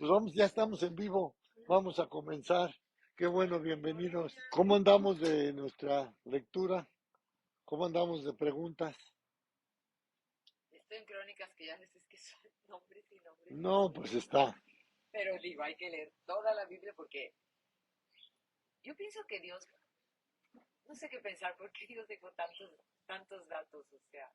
Pues vamos, ya estamos en vivo. Vamos a comenzar. Qué bueno, bienvenidos. ¿Cómo andamos de nuestra lectura? ¿Cómo andamos de preguntas? Estoy en crónicas que ya les es que son nombres y nombres y No, nombres. pues está. Pero digo, hay que leer toda la Biblia porque yo pienso que Dios, no sé qué pensar, porque Dios dejó tantos datos, o sea,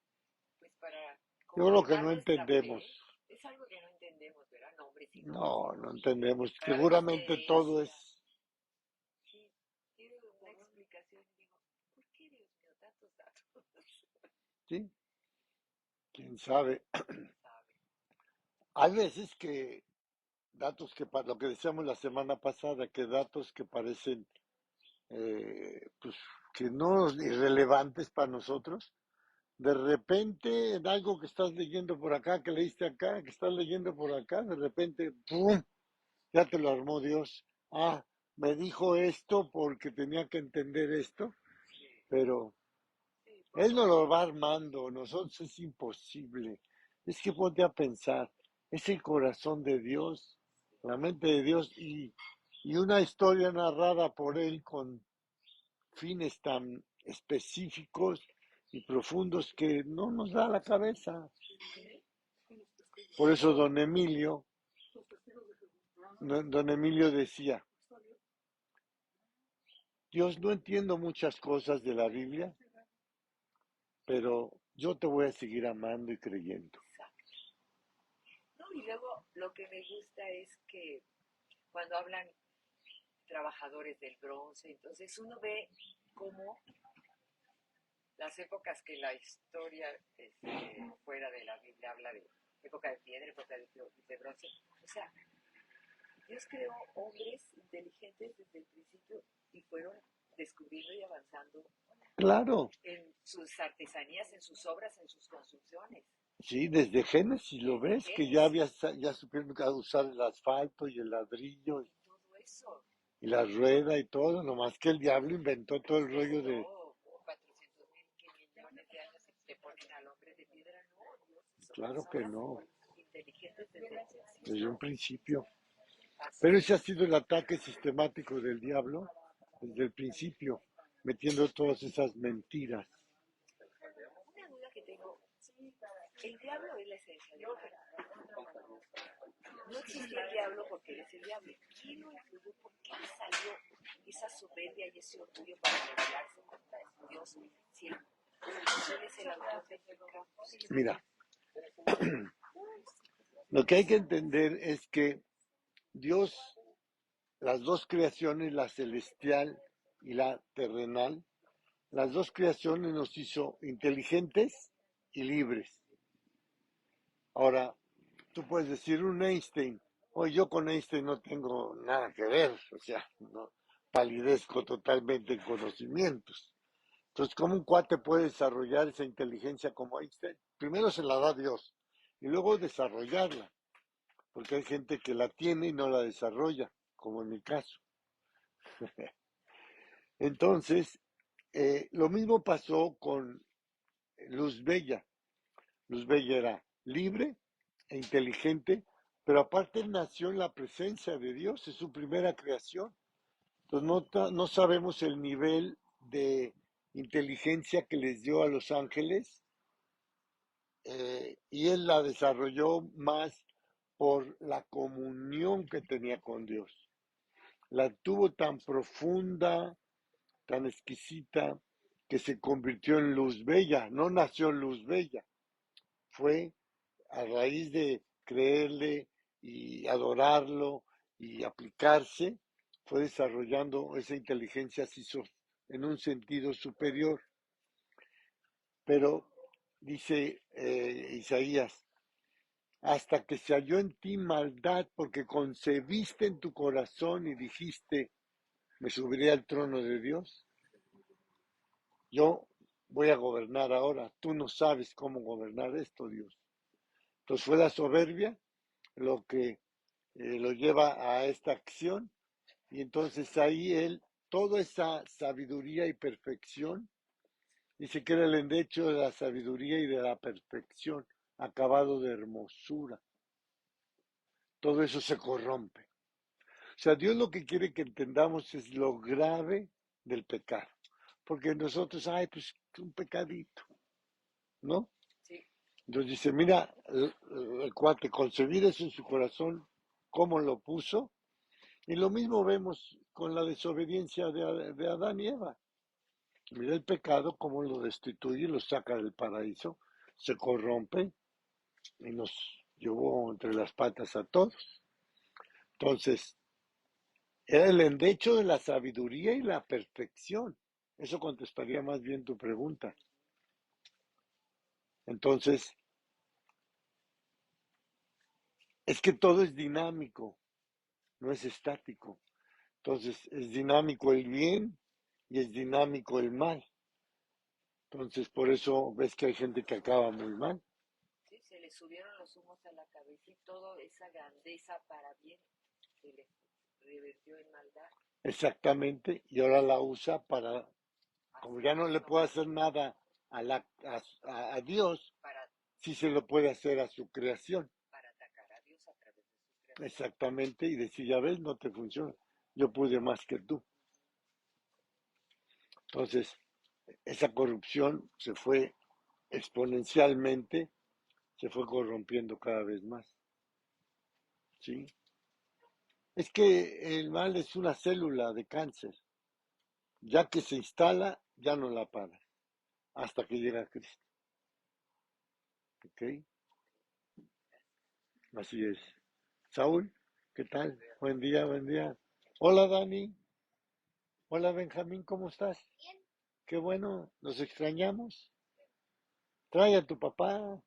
pues para Yo creo que confirmar no nuestra entendemos. fe, es algo que no entendemos, ¿verdad? Nombres y nombres y No, no nombres. entendemos. Pero a veces Seguramente todo creencia, es, sí, tiene una explicación y digo, ¿por qué Dios mío tantos datos? ¿sí? ¿Quién sabe? ¿Quién sabe? Hay veces que datos lo que decíamos la semana pasada, que datos que parecen, pues, que no irrelevantes para nosotros. De repente, en algo que estás leyendo por acá, que leíste acá, que estás leyendo por acá, de repente, ¡pum! Ya te lo armó Dios. Ah, me dijo esto porque tenía que entender esto, Sí, pero sí, Él no lo va armando, nosotros es imposible. Es que ponte a pensar, es el corazón de Dios, la mente de Dios y una historia narrada por Él con fines tan específicos y profundos que no nos da la cabeza. sí, Por eso don Emilio decía, Dios, no entiendo muchas cosas de la Biblia, pero yo te voy a seguir amando y creyendo. exacto. No, y luego lo que me gusta es que cuando hablan trabajadores del bronce, entonces uno ve cómo las épocas que la historia fuera de la Biblia habla de época de piedra, época de bronce, o sea, Dios creó hombres inteligentes desde el principio y fueron descubriendo y avanzando Claro, en sus artesanías, en sus obras, en sus construcciones, sí, desde Génesis lo desde ves, que ya Génesis ya supieron usar el asfalto y el ladrillo y todo eso. y la rueda y todo, nomás que el diablo inventó todo el ¿Qué rollo de, duró 400,000 millones de años y te ponen al hombre de piedra? No, Dios hizo claro que personas no, inteligentes desde el desde un principio. principio. Así Pero es. ese ha sido el ataque sistemático del diablo desde el principio, metiendo todas esas mentiras. Una duda que tengo, el diablo es la esencia del mal. No existía el diablo porque es el diablo. ¿Quién lo influyó? ¿Por qué le salió esa soberbia y ese orgullo para rebelarse contra Dios? Si él es el autor del pecado. Mira, lo que hay que entender es que Dios, las dos creaciones, la celestial y la terrenal, las dos creaciones nos hizo inteligentes y libres. Ahora, tú puedes decir un Einstein, oye, yo con Einstein no tengo nada que ver, o sea, no, palidezco totalmente en conocimientos. Entonces, ¿cómo un cuate puede desarrollar esa inteligencia como Einstein? Primero se la da Dios y luego desarrollarla, porque hay gente que la tiene y no la desarrolla, como en mi caso. Entonces, lo mismo pasó con Luz Bella. Luz Bella era libre e inteligente, pero aparte nació en la presencia de Dios, es su primera creación. Entonces no sabemos el nivel de inteligencia que les dio a los ángeles y él la desarrolló más por la comunión que tenía con Dios. La tuvo tan profunda, tan exquisita, que se convirtió en luz bella, no nació en luz bella, fue a raíz de creerle y adorarlo y aplicarse, fue desarrollando esa inteligencia así en un sentido superior. Pero dice Isaías, hasta que se halló en ti maldad, porque concebiste en tu corazón y dijiste, me subiré al trono de Dios. Yo voy a gobernar ahora, tú no sabes cómo gobernar esto, Dios. Entonces fue la soberbia lo que lo lleva a esta acción y entonces ahí él, toda esa sabiduría y perfección, dice que era el endecho de la sabiduría y de la perfección, acabado de hermosura. todo eso se corrompe. O sea, Dios lo que quiere que entendamos es lo grave del pecado. Porque nosotros, ay, pues un pecadito, ¿no? Sí, Entonces dice, mira, el cuate concebir eso en su corazón, cómo lo puso. Y lo mismo vemos con la desobediencia de Adán y Eva. Mira el pecado, cómo lo destituye, lo saca del paraíso, se corrompe y nos llevó entre las patas a todos. Entonces, era el endecho de la sabiduría y la perfección. Eso contestaría más bien tu pregunta. Entonces, es que todo es dinámico, no es estático. Entonces, es dinámico el bien y es dinámico el mal. Entonces, por eso ves que hay gente que acaba muy mal. sí, se le subieron los humos a la cabeza y toda esa grandeza para bien se le revirtió en maldad. Exactamente. Y ahora la usa para, como ya no le puede hacer Tomar nada a Dios, para, sí se lo puede hacer a su creación. para atacar a Dios a través de su creación. Exactamente. Y decir, ya ves, no te funciona. Yo pude más que tú. Entonces, esa corrupción se fue exponencialmente, se fue corrompiendo cada vez más. ¿Sí? Es que el mal es una célula de cáncer. Ya que se instala, ya no la paras, hasta que llega Cristo. ¿Ok? Así es. Saúl, ¿qué tal? Buen día, buen día. Hola, Dani. Hola, Benjamín, ¿cómo estás? Qué bueno, nos extrañamos. Trae a tu papá,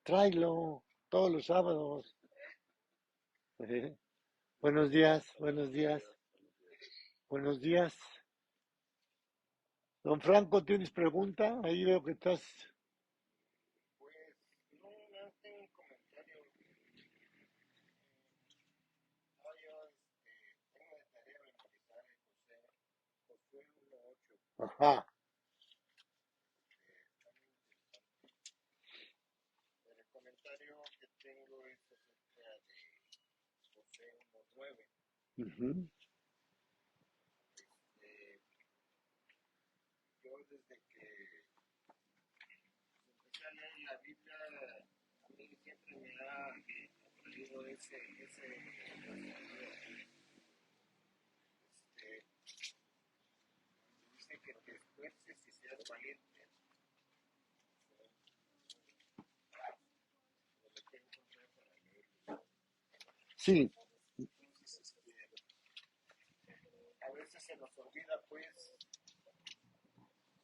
tráelo todos los sábados. Buenos días, buenos días, buenos días. Don Franco, ¿tienes pregunta? Ahí veo que estás. Pues no, no tengo un comentario. No, yo tengo de tarea memorizar el Josué 1:8. Ajá, Está muy interesante. Pero el comentario que tengo es acerca de Josué 1:9. ujú, Yo desde que empecé a leer la Biblia, a mí siempre me ha atraído ese dice que te esfuerces y seas valiente. Lo que encontré para leer. sí, Entonces, a veces se nos olvida, pues,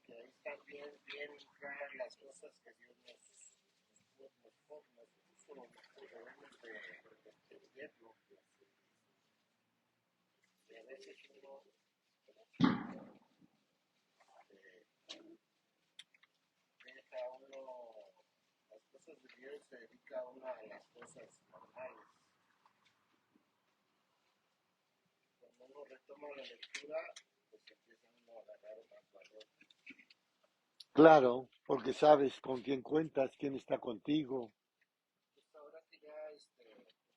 que ahí están bien claras las cosas que Dios nos puso, debemos de entenderlo. Y a veces uno deja las cosas de Dios, se dedica uno a las cosas normales. Cuando uno retoma la lectura, pues empieza uno a agarrar más valor. claro, porque sabes con quién cuentas, quién está contigo. Pues ahora que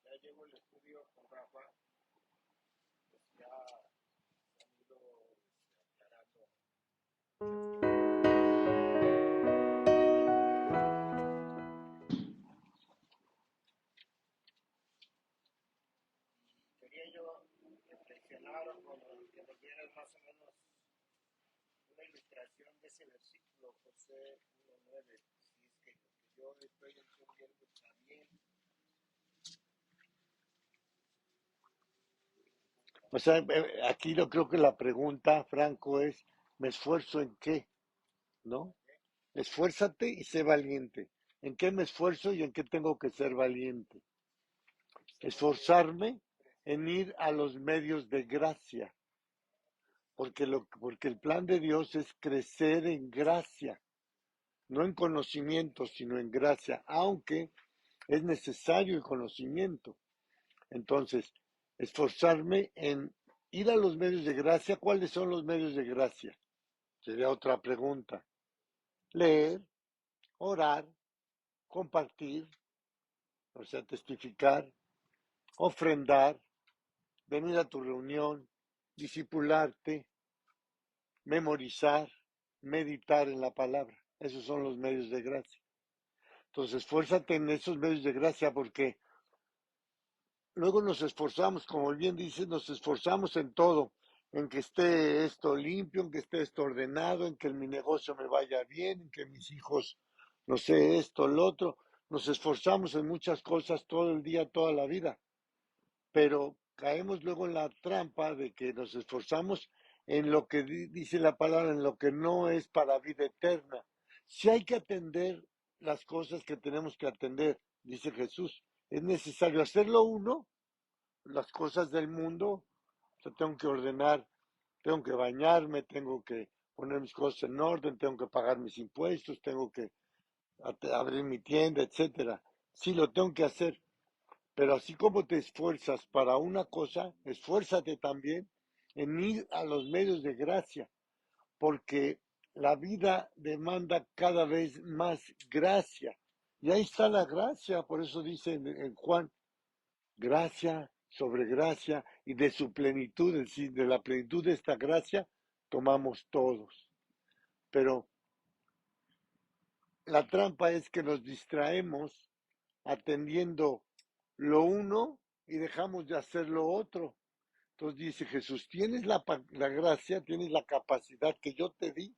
ya llevo el estudio con Rafa, pues ya se han ido aclarando. Y quería yo reflexionar con que nos dieras más o menos una ilustración de ese versículo, José 1:9, si es que lo que yo estoy entendiendo está bien. O sea, aquí yo creo que la pregunta, Franco, es, ¿me esfuerzo en qué? ¿No? Esfuérzate y sé valiente. ¿En qué me esfuerzo y en qué tengo que ser valiente? Esforzarme en ir a los medios de gracia, porque el plan de Dios es crecer en gracia, no en conocimiento, sino en gracia, aunque es necesario el conocimiento. Entonces, esforzarme en ir a los medios de gracia. ¿Cuáles son los medios de gracia? Sería otra pregunta. Leer, orar, compartir, o sea, testificar, ofrendar, venir a tu reunión, discipularte, memorizar, meditar en la palabra. Esos son los medios de gracia. Entonces, esfuérzate en esos medios de gracia porque luego nos esforzamos, como bien dice, nos esforzamos en todo, en que esté esto limpio, en que esté esto ordenado, en que mi negocio me vaya bien, en que mis hijos, no sé, esto, lo otro. Nos esforzamos en muchas cosas todo el día, toda la vida, pero caemos luego en la trampa de que nos esforzamos en lo que dice la palabra, en lo que no es para vida eterna. Si hay que atender las cosas que tenemos que atender, dice Jesús, es necesario hacerlo uno, las cosas del mundo, o sea, tengo que ordenar, tengo que bañarme, tengo que poner mis cosas en orden, tengo que pagar mis impuestos, tengo que abrir mi tienda, etcétera. Sí, lo tengo que hacer, pero así como te esfuerzas para una cosa, esfuérzate también en ir a los medios de gracia, porque la vida demanda cada vez más gracia. Y ahí está la gracia, por eso dice en Juan, gracia sobre gracia, y de su plenitud, es decir, de la plenitud de esta gracia, tomamos todos. Pero la trampa es que nos distraemos atendiendo lo uno y dejamos de hacer lo otro. Entonces dice Jesús, tienes la gracia, tienes la capacidad que yo te di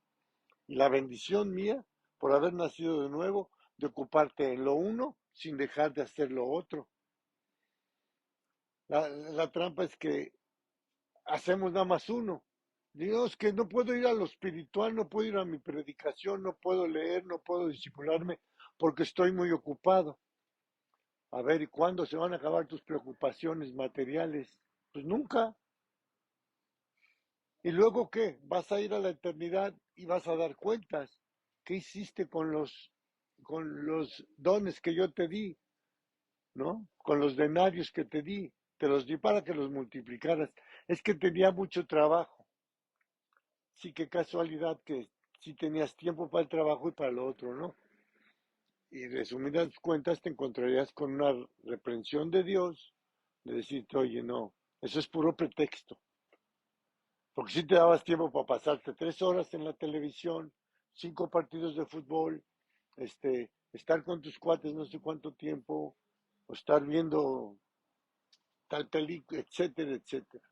y la bendición mía por haber nacido de nuevo, de ocuparte en lo uno sin dejar de hacer lo otro. La trampa es que hacemos nada más uno. Dios, que no puedo ir a lo espiritual, no puedo ir a mi predicación, no puedo leer, no puedo discipularme porque estoy muy ocupado. A ver, ¿y cuándo se van a acabar tus preocupaciones materiales? Pues nunca. ¿Y luego qué? Vas a ir a la eternidad y vas a dar cuentas. ¿Qué hiciste con los dones que yo te di? ¿No? Con los denarios que te di. Te los di para que los multiplicaras. Es que tenía mucho trabajo. Sí, qué casualidad que sí tenías tiempo para el trabajo y para lo otro, ¿no? Y resumidas cuentas te encontrarías con una reprensión de Dios de decirte, oye, no, eso es puro pretexto. Porque si te dabas tiempo para pasarte 3 horas en la televisión, 5 partidos de fútbol, estar con tus cuates no sé cuánto tiempo, o estar viendo tal película, etcétera, etcétera.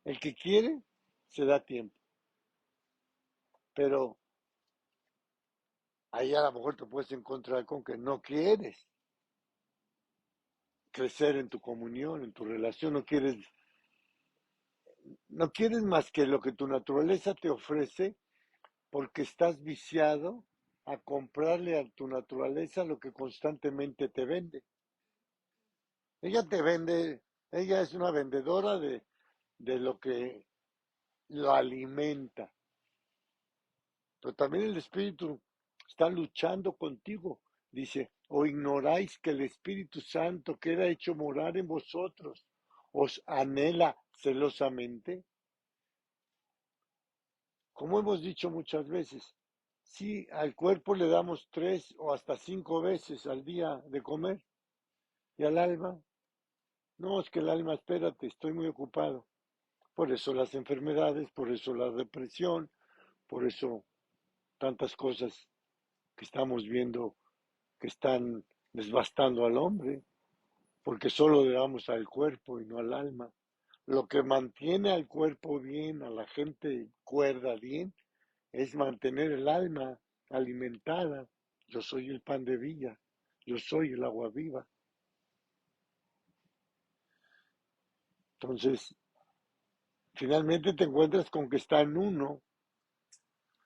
El que quiere, se da tiempo. Pero ahí a lo mejor te puedes encontrar con que no quieres crecer en tu comunión, en tu relación, no quieres más que lo que tu naturaleza te ofrece porque estás viciado a comprarle a tu naturaleza lo que constantemente te vende. Ella te vende, ella es una vendedora de lo que lo alimenta, pero también el Espíritu está luchando contigo. Dice, o ignoráis que el Espíritu Santo que era hecho morar en vosotros os anhela celosamente. Como hemos dicho muchas veces, si al cuerpo le damos 3 o hasta 5 veces al día de comer, y al alma, no, es que el alma, espérate, estoy muy ocupado. Por eso las enfermedades, por eso la depresión, por eso tantas cosas que estamos viendo que están desbastando al hombre, porque solo le damos al cuerpo y no al alma. Lo que mantiene al cuerpo bien, a la gente cuerda bien, es mantener el alma alimentada. Yo soy el pan de vida, yo soy el agua viva. Entonces, finalmente te encuentras con que está en uno,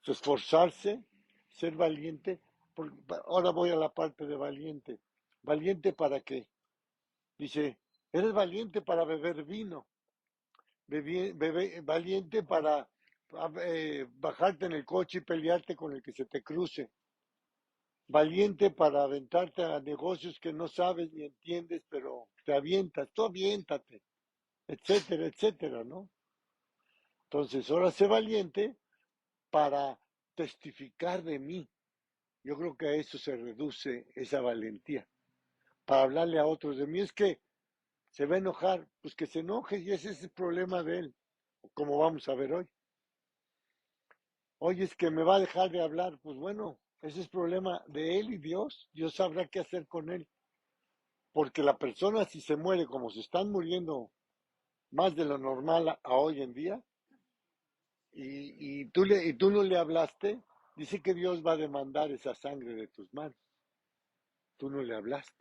esforzarse, ser valiente. Ahora voy a la parte de valiente. ¿Valiente para qué? Dice, eres valiente para beber vino, valiente para bajarte en el coche y pelearte con el que se te cruce, valiente para aventarte a negocios que no sabes ni entiendes, pero te avientas, tú aviéntate, etcétera, etcétera, ¿no? Entonces, ahora sé valiente para testificar de mí. Yo creo que a eso se reduce esa valentía, para hablarle a otros de mí. Es que se va a enojar, pues que se enoje y ese es el problema de él, como vamos a ver hoy. Oye, es que me va a dejar de hablar, pues bueno, ese es problema de él y Dios. Dios sabrá qué hacer con él. Porque la persona si se muere como se están muriendo más de lo normal a hoy en día, y tú no le hablaste, dice que Dios va a demandar esa sangre de tus manos. Tú no le hablaste.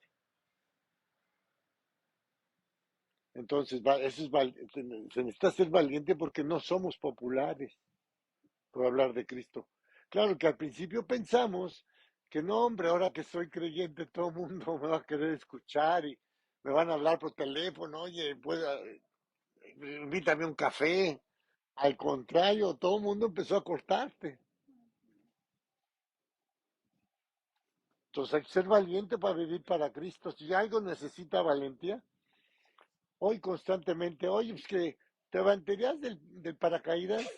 Entonces, eso es, se necesita ser valiente porque no somos populares por hablar de Cristo. Claro que al principio pensamos que no, hombre, ahora que soy creyente, todo el mundo me va a querer escuchar y me van a hablar por teléfono, oye, pues, invítame un café. Al contrario, todo el mundo empezó a cortarte. Entonces hay que ser valiente para vivir para Cristo. Si algo necesita valentía, hoy constantemente, oye, pues que te aventarías del paracaídas,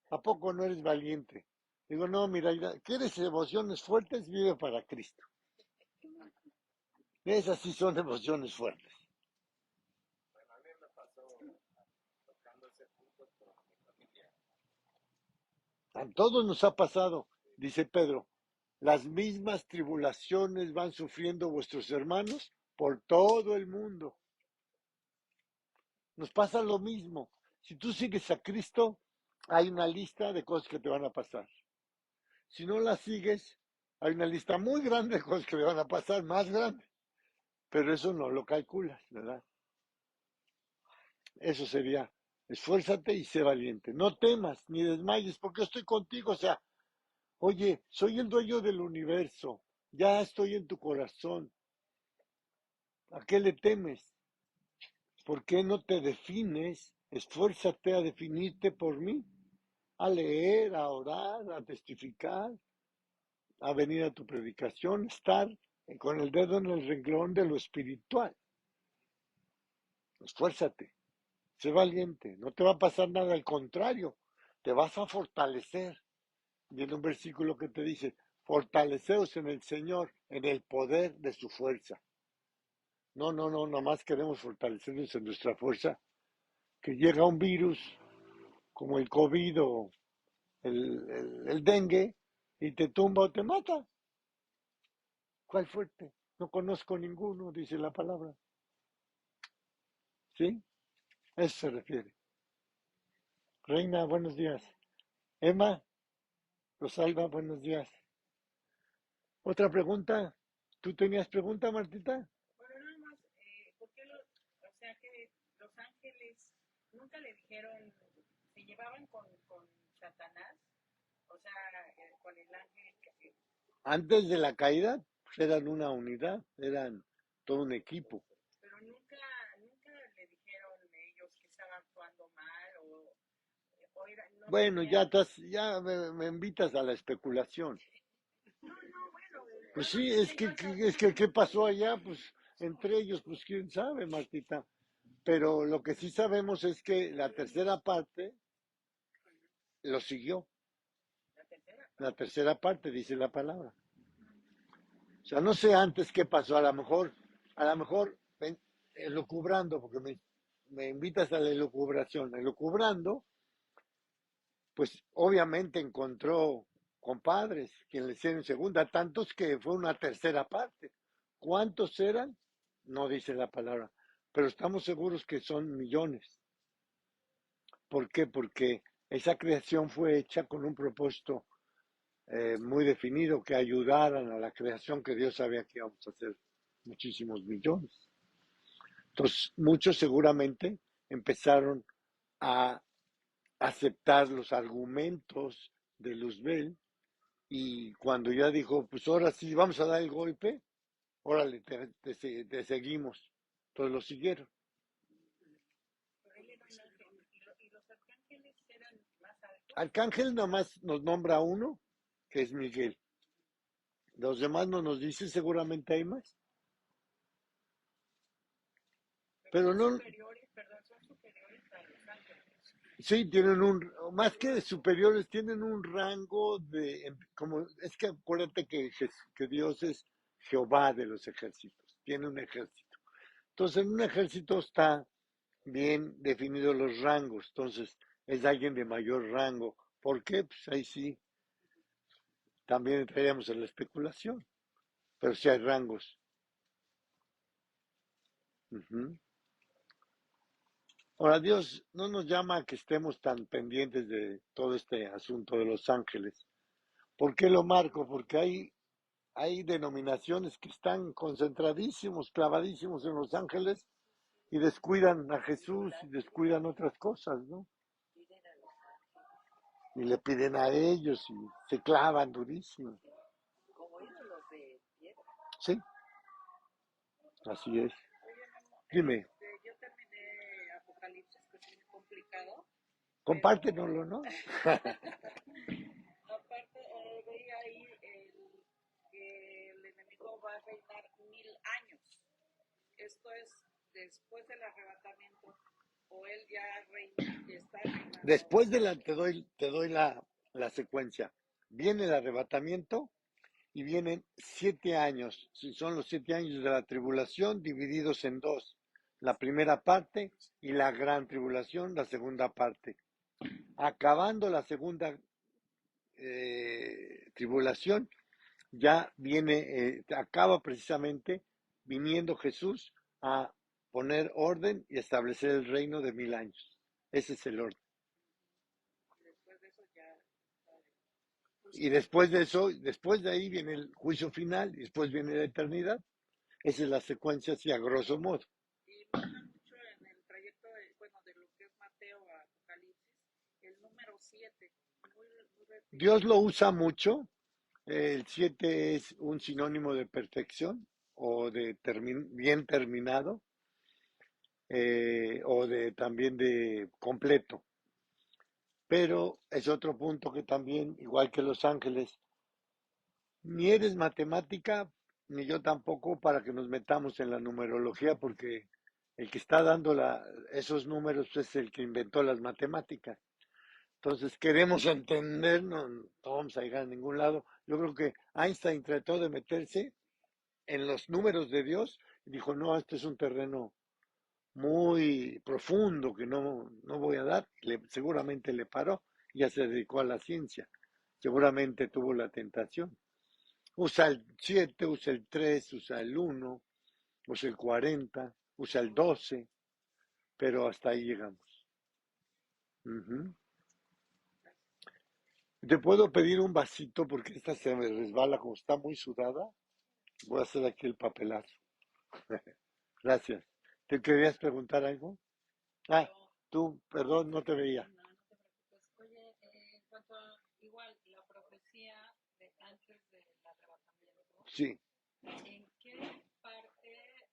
¿a poco no eres valiente? Digo, no, mira, ¿quieres emociones fuertes? Vive para Cristo. Esas sí son emociones fuertes. Bueno, a mí me pasó tocando ese punto con mi familia. A todos nos ha pasado, dice Pedro, las mismas tribulaciones van sufriendo vuestros hermanos por todo el mundo. Nos pasa lo mismo. Si tú sigues a Cristo, hay una lista de cosas que te van a pasar. Si no la sigues, hay una lista muy grande de cosas que te van a pasar, más grande. Pero eso no lo calculas, ¿verdad? Eso sería, esfuérzate y sé valiente. No temas ni desmayes porque yo estoy contigo. O sea, oye, soy el dueño del universo. Ya estoy en tu corazón. ¿A qué le temes? ¿Por qué no te defines? Esfuérzate a definirte por mí, a leer, a orar, a testificar, a venir a tu predicación, estar con el dedo en el renglón de lo espiritual. Esfuérzate, sé valiente, no te va a pasar nada, al contrario, te vas a fortalecer. Viene un versículo que te dice, fortaleceos en el Señor, en el poder de su fuerza. No, no, no, nomás queremos fortalecernos en nuestra fuerza, que llega un virus como el COVID o el dengue y te tumba o te mata. ¿Cuál fuerte? No conozco ninguno, dice la palabra. ¿Sí? A eso se refiere. Reina, buenos días. Emma, Rosalba, buenos días. ¿Otra pregunta? ¿Tú tenías pregunta, Martita? Bueno, nada más, ¿por qué o sea que los ángeles nunca le dijeron, se llevaban con Satanás? O sea, con el ángel que... Antes de la caída, pues eran una unidad, eran todo un equipo. Pero nunca le dijeron ellos que estaba actuando mal o no Bueno, tenían... ya me invitas a la especulación. No, no, bueno, Pues nada sí, más es quería que, yo saber. ¿qué pasó allá? Pues entre ellos, pues quién sabe, Martita. Pero lo que sí sabemos es que la tercera parte lo siguió. La tercera. La tercera parte dice la palabra. O sea, no sé antes qué pasó, a lo mejor, elucubrando, porque me invitas a la elucubración. Elucubrando, pues obviamente encontró compadres, quien le hicieron segunda, tantos que fue una tercera parte. ¿Cuántos eran? No dice la palabra, pero estamos seguros que son millones. ¿Por qué? Porque esa creación fue hecha con un propósito muy definido, que ayudaran a la creación que Dios sabía que íbamos a hacer muchísimos millones. Entonces, muchos seguramente empezaron a aceptar los argumentos de Luzbel y cuando ya dijo, pues ahora sí, vamos a dar el golpe, órale, te seguimos. Entonces lo siguieron. Pero él era un ángel. ¿Y los arcángeles eran más altos? Arcángel nada más nos nombra uno, que es Miguel. Los demás no nos dicen, seguramente hay más. Pero Pero son no, superiores, perdón, son superiores a los ángeles. sí, tienen más que superiores, tienen un rango como, es que acuérdate que Dios es Jehová de los ejércitos. tiene un ejército. Entonces, en un ejército está bien definidos los rangos. Entonces, es alguien de mayor rango. ¿Por qué? Pues ahí sí, también entraríamos en la especulación, pero sí hay rangos. Ujú. Ahora, Dios no nos llama a que estemos tan pendientes de todo este asunto de los ángeles. ¿Por qué lo marco? Porque hay denominaciones que están concentradísimos, clavadísimos en los ángeles y descuidan a Jesús y descuidan otras cosas, ¿no? Piden a los ángeles, Y le piden a ellos y se clavan durísimo. como ídolos de piedra. Sí, así es. Oye, Memo, Dime, yo terminé Apocalipsis, que es muy complicado, pero compártenoslo, ¿no? aparte veía ahí que el enemigo va a reinar 1000 años. Esto es después del arrebatamiento, o él ya reina, está reinando. Después te doy la secuencia. Viene el arrebatamiento y vienen 7 años. Son los 7 años de la tribulación divididos en dos. La primera parte y la gran tribulación, la segunda parte. Acabando la segunda tribulación, ya acaba precisamente viniendo Jesús a poner orden y establecer el reino de 1000 años. Ese es el orden. Y después de eso ya. Y después de eso, después de ahí viene el juicio final y después viene la eternidad. Esa es la secuencia así a grosso modo. Y me gusta mucho en el trayecto de lo que es Mateo a Apocalipsis, el número 7, muy Dios lo repetitivo. usa mucho. El 7 es un sinónimo de perfección o de bien terminado o de también de completo. Pero es otro punto que también, igual que los ángeles, ni eres matemática, ni yo tampoco para que nos metamos en la numerología, porque el que está dando esos números es el que inventó las matemáticas. Entonces queremos entender, no vamos a llegar a ningún lado. Yo creo que Einstein trató de meterse en los números de Dios y dijo, no, este es un terreno muy profundo que no voy a dar. Seguramente le paró, ya se dedicó a la ciencia. Seguramente tuvo la tentación. Usa el 7, usa el 3, usa el 1, usa el 40, usa el 12, pero hasta ahí llegamos. Ujú. ¿Te puedo pedir un vasito porque esta se me resbala como está muy sudada? Voy a hacer aquí el papelazo. Gracias. ¿Te querías preguntar algo? Ah, Pero, tú, perdón, no te veía. no, no te preocupes. Oye, en cuanto a, igual, la profecía de antes del arrebatamiento, Sí. ¿en qué parte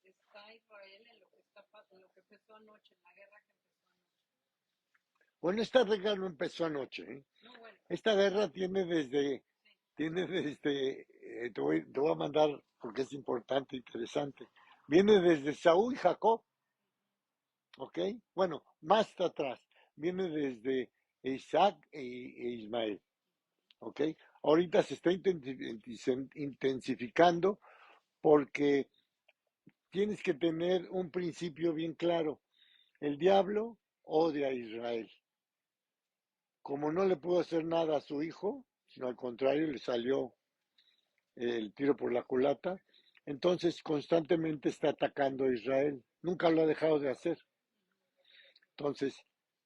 está Israel en lo que en lo que empezó anoche, en la guerra que empezó anoche? Bueno, esta guerra no empezó anoche, ¿eh? No, bueno, Esta guerra sí. te voy a mandar porque es importante, interesante. Viene desde Saúl y Jacob, ¿ok? Bueno, más atrás. Viene desde Isaac e Ismael, ¿ok? Ahorita se está intensificando porque tienes que tener un principio bien claro. El diablo odia a Israel. Como no le pudo hacer nada a su hijo, sino al contrario, le salió el tiro por la culata, entonces constantemente está atacando a Israel. Nunca lo ha dejado de hacer. Entonces,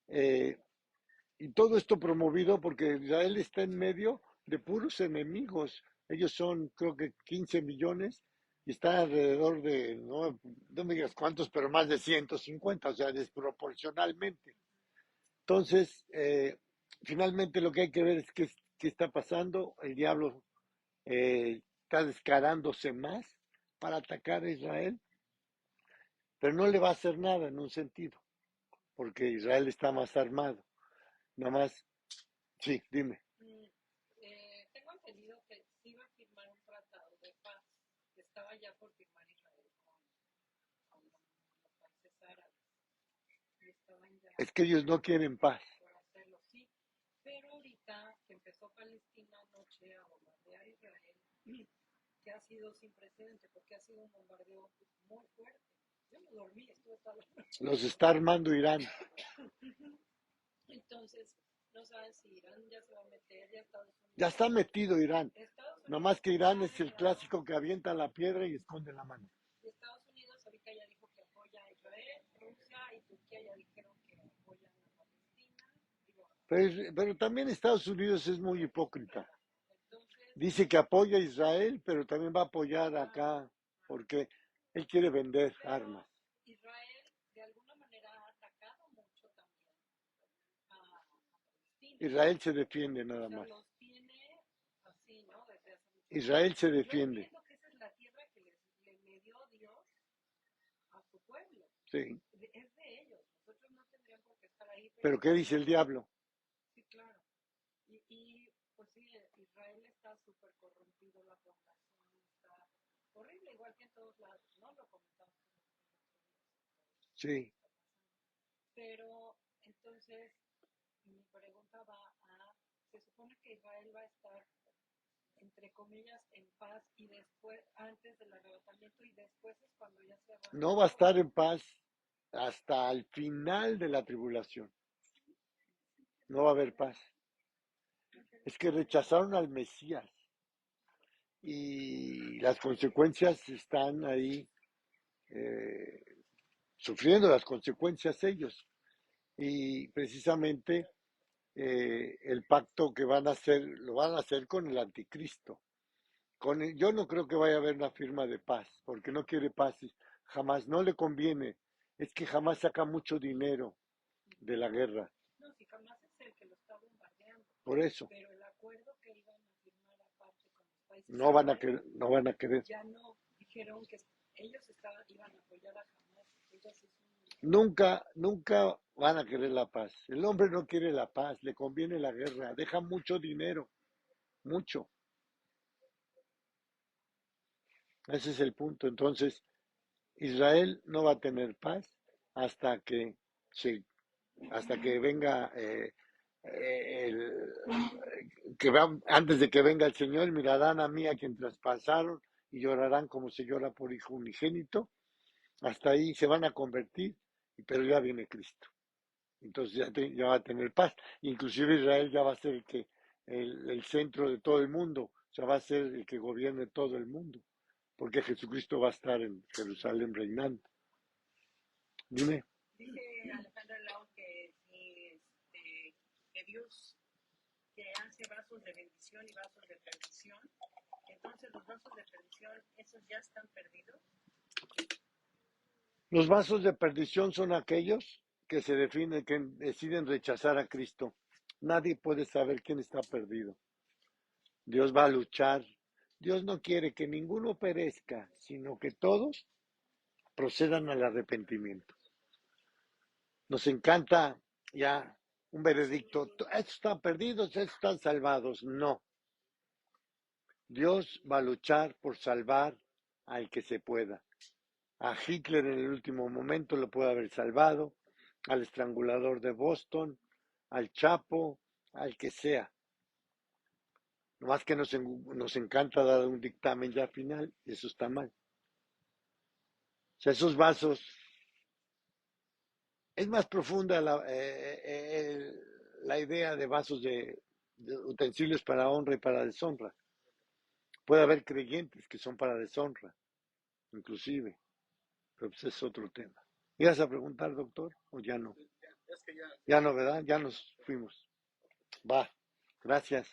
eh, y todo esto promovido porque Israel está en medio de puros enemigos. Ellos son, creo que 15 millones y están alrededor de, no me digas cuántos, pero más de 150, o sea, desproporcionalmente. Entonces, finalmente lo que hay que ver es qué está pasando. El diablo está descarándose más para atacar a Israel, pero no le va a hacer nada en un sentido, porque Israel está más armado. Nada más, sí, dime. Tengo entendido que sí iba a firmar un tratado de paz, que estaba ya por firmar Israel con los países árabes, y estaban ya Es que ellos no quieren paz. por hacerlo, sí. Pero ahorita que empezó Palestina anoche a bombardear Israel, que ha sido sin precedente, porque ha sido un bombardeo muy fuerte. Yo no dormí, estuve toda la noche. Los está armando Irán. Entonces, no saben si Irán ya se va a meter, ya Estados Unidos. Ya está metido Irán. Estados Unidos Nomás que Irán es el ya- clásico que avienta la piedra y esconde la mano. Y Estados Unidos ahorita ya dijo que apoya a Israel, Rusia y Turquía ya dijeron que apoyan a Palestina. Digo, Pero también Estados Unidos es muy hipócrita. entonces, Dice que apoya a Israel, pero también va a apoyar acá porque él quiere vender armas. Israel de alguna manera ha atacado mucho también a Palestina. Israel se defiende nada O sea, más. los tiene así, ¿no? Desde hace mucho Israel se tiempo. Yo defiende. entiendo que esa es la tierra que le dio Dios a su pueblo. Sí. Es de ellos. Nosotros no tendríamos por qué estar ahí. Pero ¿qué dice el diablo? Sí, claro. Y pues sí, Israel está súper corrompido, la población está horrible, igual que en todos lados, ¿no? Lo comentamos en el otro día. Sí. Pero entonces mi pregunta va a, se supone que Israel va a estar, entre comillas, en paz y después, antes del arrebatamiento y después es cuando ya se arranca. No va a estar en paz hasta el final de la tribulación. No va a haber paz. Es que rechazaron al Mesías y las consecuencias están ahí, sufriendo las consecuencias ellos. Y precisamente el pacto que van a hacer, lo van a hacer con el anticristo. Yo no creo que vaya a haber una firma de paz, porque no quiere paz, jamás, no le conviene. Es que jamás saca mucho dinero de la guerra, No, si jamás es el que lo está bombardeando, por eso. pero el acuerdo que iban a firmar aparte con los países No van a árabes, querer, no van a querer. ya no dijeron que ellos iban a apoyar a Hamas. Ellos es Nunca, nunca van a querer la paz. El hombre no quiere la paz, le conviene la guerra, deja mucho dinero, mucho. Ese es el punto. Entonces, Israel no va a tener paz hasta que se, hasta que venga el, antes de que venga el Señor, mirarán a mí a quien traspasaron y llorarán como se llora por hijo unigénito. Hasta ahí se van a convertir, pero ya viene Cristo. Entonces ya va a tener paz. Inclusive Israel ya va a ser el centro de todo el mundo, o sea, va a ser el que gobierne todo el mundo, porque Jesucristo va a estar en Jerusalén reinando. Dime. Dice Alejandra Lau que, que Dios que hace vasos de bendición y vasos de perdición, entonces los vasos de perdición, ¿esos ya están perdidos? Los vasos de perdición son aquellos que se definen, que deciden rechazar a Cristo. Nadie puede saber quién está perdido. Dios va a luchar. Dios no quiere que ninguno perezca, sino que todos procedan al arrepentimiento. Nos encanta ya un veredicto. Estos están perdidos, estos están salvados. No. Dios va a luchar por salvar al que se pueda. A Hitler en el último momento lo puede haber salvado, al estrangulador de Boston, al Chapo, al que sea. Nomás que nos encanta dar un dictamen ya final, y eso está mal. O sea, esos vasos, es más profunda la idea de vasos de utensilios para honra y para deshonra. Puede haber creyentes que son para deshonra, inclusive, pero pues es otro tema. ¿Ibas a preguntar, doctor, o ya no? Es que ya. Ya no, ¿verdad? Ya nos fuimos. Va, gracias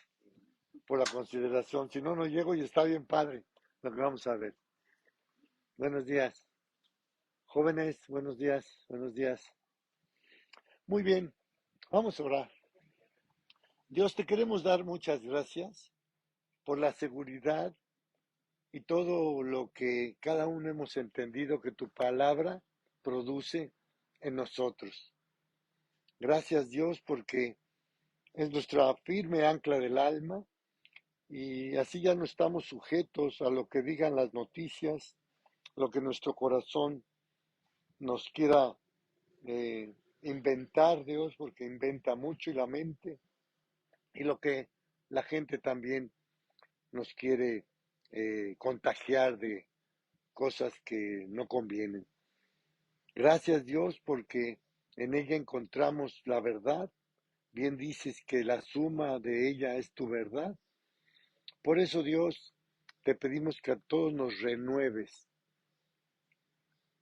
por la consideración. Si no, no llego y está bien padre lo que vamos a ver. Buenos días. Jóvenes, buenos días, buenos días. Muy bien, vamos a orar. Dios, te queremos dar muchas gracias por la seguridad y todo lo que cada uno hemos entendido que tu palabra produce en nosotros. Gracias, Dios, porque es nuestra firme ancla del alma y así ya no estamos sujetos a lo que digan las noticias, lo que nuestro corazón nos quiera inventar, Dios, porque inventa mucho y la mente, y lo que la gente también nos quiere contagiar de cosas que no convienen. Gracias Dios porque en ella encontramos la verdad. Bien dices que la suma de ella es tu verdad. Por eso Dios, te pedimos que a todos nos renueves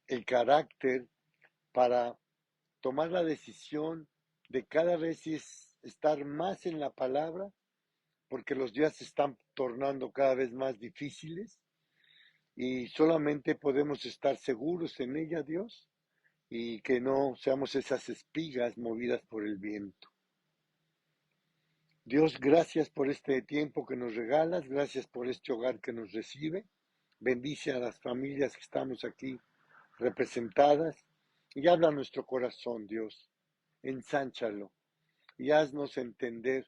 el carácter para tomar la decisión de cada vez estar más en la palabra, porque los días se están tornando cada vez más difíciles y solamente podemos estar seguros en ella, Dios, y que no seamos esas espigas movidas por el viento. Dios, gracias por este tiempo que nos regalas, gracias por este hogar que nos recibe. Bendice a las familias que estamos aquí representadas y habla a nuestro corazón, Dios. Ensánchalo y haznos entender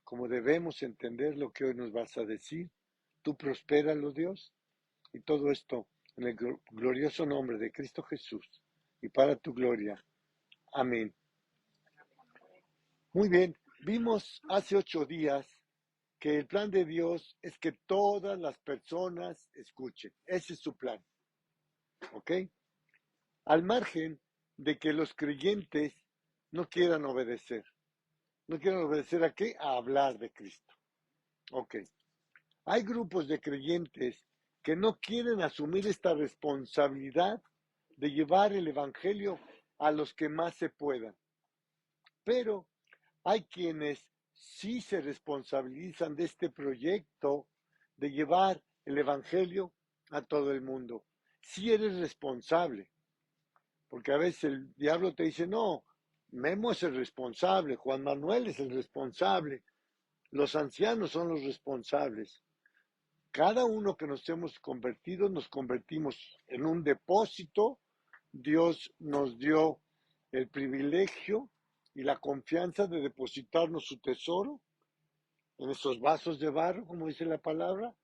como debemos entender lo que hoy nos vas a decir. Tú prospéralo, Dios, y todo esto en el glorioso nombre de Cristo Jesús y para tu gloria. Amén. Muy bien, vimos hace 8 días que el plan de Dios es que todas las personas escuchen. Ese es su plan. ¿Ok? Al margen de que los creyentes no quieran obedecer. ¿No quieran obedecer a qué? A hablar de Cristo. Ok. Hay grupos de creyentes que no quieren asumir esta responsabilidad de llevar el Evangelio a los que más se puedan. Pero hay quienes sí se responsabilizan de este proyecto de llevar el Evangelio a todo el mundo. Sí eres responsable, porque a veces el diablo te dice, no, Memo es el responsable, Juan Manuel es el responsable, los ancianos son los responsables. Cada uno que nos hemos convertido, nos convertimos en un depósito. Dios nos dio el privilegio y la confianza de depositarnos su tesoro en esos vasos de barro, como dice la palabra,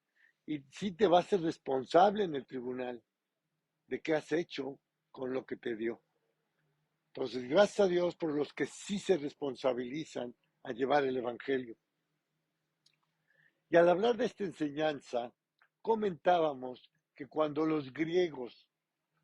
y sí te vas a ser responsable en el tribunal de qué has hecho con lo que te dio. Entonces, gracias a Dios por los que sí se responsabilizan a llevar el Evangelio. Y al hablar de esta enseñanza, comentábamos que cuando los griegos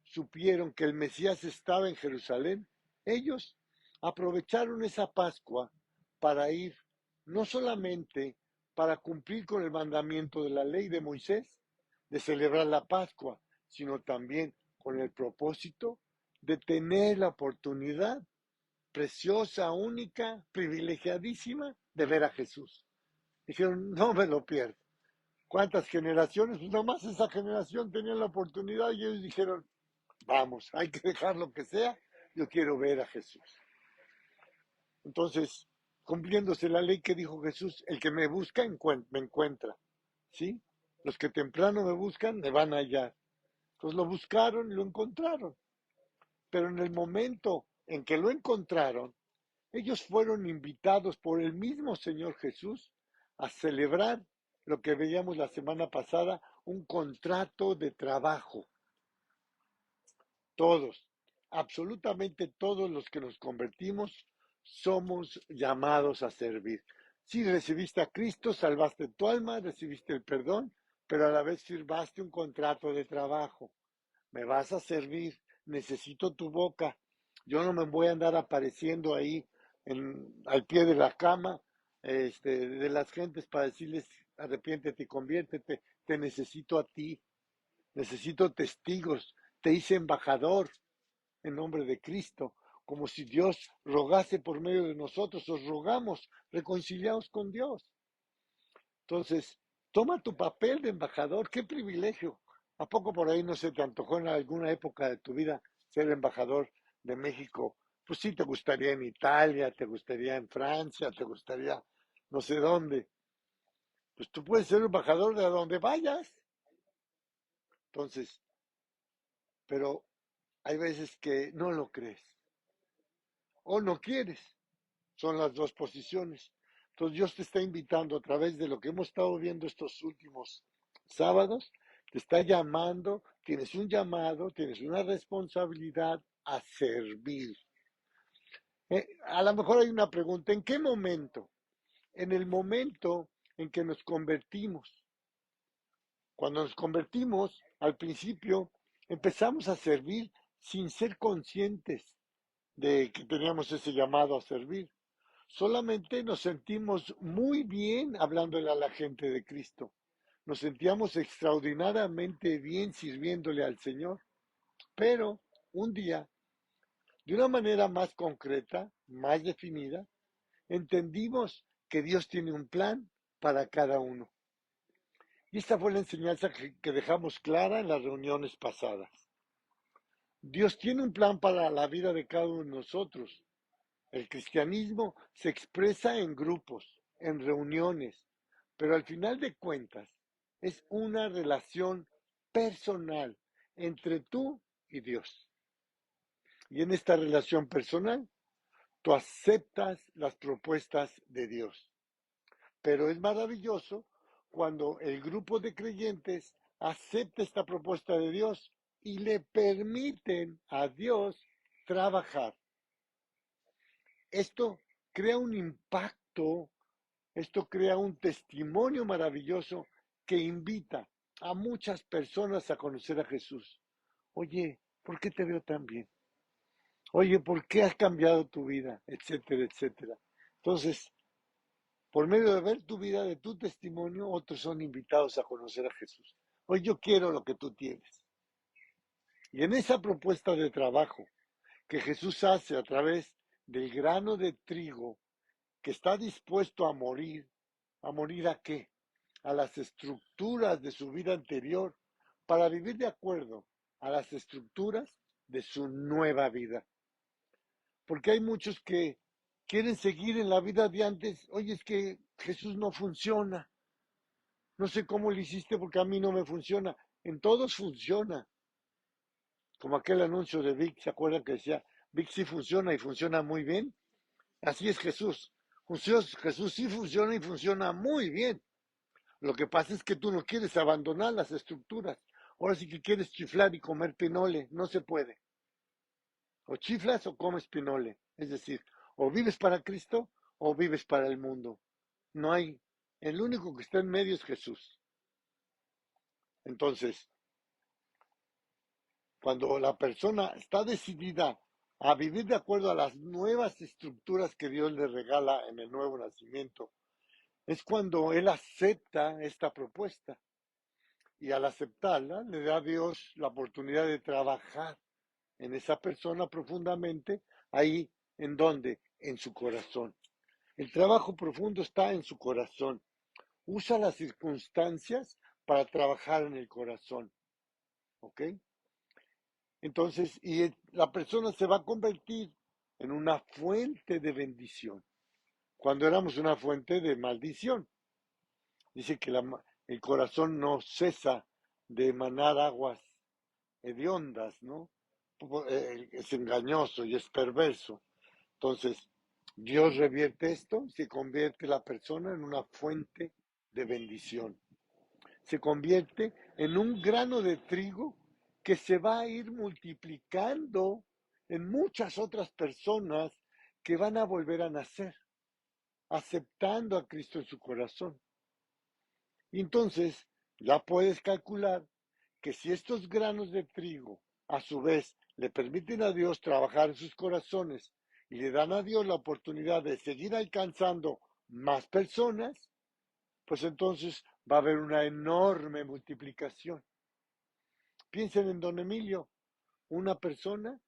supieron que el Mesías estaba en Jerusalén, ellos aprovecharon esa Pascua para ir, no solamente para cumplir con el mandamiento de la ley de Moisés, de celebrar la Pascua, sino también con el propósito de tener la oportunidad preciosa, única, privilegiadísima de ver a Jesús. Dijeron, no me lo pierdo. ¿Cuántas generaciones? Pues nomás esa generación tenía la oportunidad y ellos dijeron, vamos, hay que dejar lo que sea, yo quiero ver a Jesús. Entonces, cumpliéndose la ley que dijo Jesús, el que me busca me encuentra, ¿sí? Los que temprano me buscan me van a hallar. Entonces lo buscaron y lo encontraron. Pero en el momento en que lo encontraron, ellos fueron invitados por el mismo Señor Jesús a celebrar lo que veíamos la semana pasada, un contrato de trabajo. Todos, absolutamente todos los que nos convertimos, somos llamados a servir. Si recibiste a Cristo, salvaste tu alma, recibiste el perdón, pero a la vez firmaste un contrato de trabajo. Me vas a servir, necesito tu boca. Yo no me voy a andar apareciendo ahí al pie de la cama de las gentes para decirles arrepiéntete y conviértete. Te necesito a ti, necesito testigos. Te hice embajador en nombre de Cristo, como si Dios rogase por medio de nosotros. Os rogamos, reconciliaos con Dios. Entonces, toma tu papel de embajador. ¡Qué privilegio! ¿A poco por ahí no se te antojó en alguna época de tu vida ser embajador de México? Pues sí, te gustaría en Italia, te gustaría en Francia, te gustaría no sé dónde. Pues tú puedes ser embajador de donde vayas. Entonces, pero hay veces que no lo crees o no quieres. Son las dos posiciones. Entonces Dios te está invitando a través de lo que hemos estado viendo estos últimos sábados, te está llamando, tienes un llamado, tienes una responsabilidad a servir. A lo mejor hay una pregunta, ¿en qué momento? En el momento en que nos convertimos. Cuando nos convertimos, al principio empezamos a servir sin ser conscientes de que teníamos ese llamado a servir. Solamente nos sentimos muy bien hablándole a la gente de Cristo. Nos sentíamos extraordinariamente bien sirviéndole al Señor. Pero un día, de una manera más concreta, más definida, entendimos que Dios tiene un plan para cada uno. Y esta fue la enseñanza que dejamos clara en las reuniones pasadas. Dios tiene un plan para la vida de cada uno de nosotros. El cristianismo se expresa en grupos, en reuniones, pero al final de cuentas es una relación personal entre tú y Dios. Y en esta relación personal, tú aceptas las propuestas de Dios. Pero es maravilloso cuando el grupo de creyentes acepta esta propuesta de Dios y le permiten a Dios trabajar. Esto crea un impacto, esto crea un testimonio maravilloso que invita a muchas personas a conocer a Jesús. Oye, ¿por qué te veo tan bien? Oye, ¿por qué has cambiado tu vida? Etcétera, etcétera. Entonces, por medio de ver tu vida, de tu testimonio, otros son invitados a conocer a Jesús. Hoy yo quiero lo que tú tienes. Y en esa propuesta de trabajo que Jesús hace a través del grano de trigo que está dispuesto ¿a morir a qué? A las estructuras de su vida anterior para vivir de acuerdo a las estructuras de su nueva vida. Porque hay muchos que quieren seguir en la vida de antes. Oye, es que Jesús no funciona. No sé cómo lo hiciste porque a mí no me funciona. En todos funciona. Como aquel anuncio de Vic, ¿se acuerdan que decía, Vic sí funciona y funciona muy bien? Así es Jesús. Jesús sí funciona y funciona muy bien. Lo que pasa es que tú no quieres abandonar las estructuras. Ahora sí que quieres chiflar y comer pinole. No se puede. O chiflas o comes pinole. Es decir, o vives para Cristo o vives para el mundo. No hay. El único que está en medio es Jesús. Entonces, cuando la persona está decidida a vivir de acuerdo a las nuevas estructuras que Dios le regala en el nuevo nacimiento, es cuando él acepta esta propuesta. Y al aceptarla, le da a Dios la oportunidad de trabajar en esa persona profundamente, ahí en donde, en su corazón. El trabajo profundo está en su corazón. Usa las circunstancias para trabajar en el corazón. ¿Ok? Entonces, la persona se va a convertir en una fuente de bendición, cuando éramos una fuente de maldición. Dice que el corazón no cesa de emanar aguas hediondas, ¿no? Es engañoso y es perverso. Entonces, Dios revierte esto y se convierte la persona en una fuente de bendición. Se convierte en un grano de trigo que se va a ir multiplicando en muchas otras personas que van a volver a nacer, aceptando a Cristo en su corazón. Y entonces, ya puedes calcular que si estos granos de trigo, a su vez, le permiten a Dios trabajar en sus corazones y le dan a Dios la oportunidad de seguir alcanzando más personas, pues entonces va a haber una enorme multiplicación. Piensen en Don Emilio, una persona,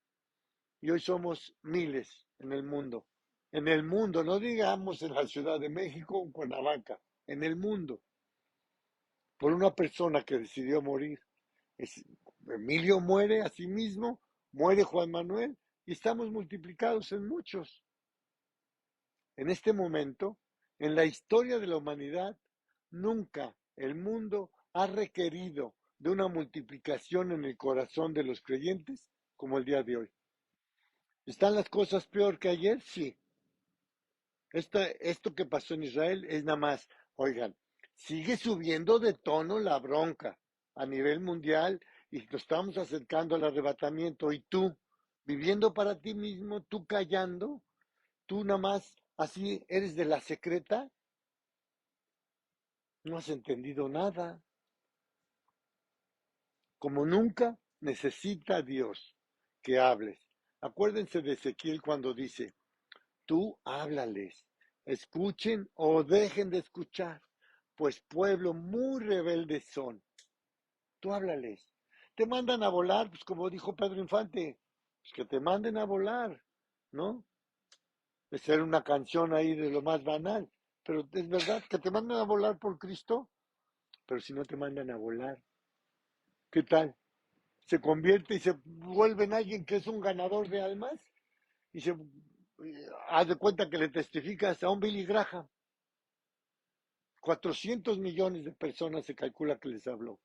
y hoy somos miles en el mundo. En el mundo, no digamos en la Ciudad de México o en Cuernavaca, en el mundo, por una persona que decidió morir. Emilio muere a sí mismo, muere Juan Manuel, y estamos multiplicados en muchos. En este momento, en la historia de la humanidad, nunca el mundo ha requerido de una multiplicación en el corazón de los creyentes como el día de hoy. ¿Están las cosas peor que ayer? Sí. Esto que pasó en Israel es nada más, oigan, sigue subiendo de tono la bronca a nivel mundial y nos estamos acercando al arrebatamiento. Y tú, viviendo para ti mismo, tú callando, tú nada más así eres de la secreta, no has entendido nada. como nunca necesita Dios que hables. Acuérdense de Ezequiel cuando dice, tú háblales, escuchen o dejen de escuchar, pues pueblo muy rebelde son. Tú háblales. Te mandan a volar, pues como dijo Pedro Infante, pues que te manden a volar, ¿no? De ser una canción ahí de lo más banal, pero es verdad que te mandan a volar por Cristo, pero si no te mandan a volar, ¿qué tal? Se convierte y se vuelve en alguien que es un ganador de almas y se haz de cuenta que le testificas a un Billy Graham. 400 millones de personas se calcula que les habló.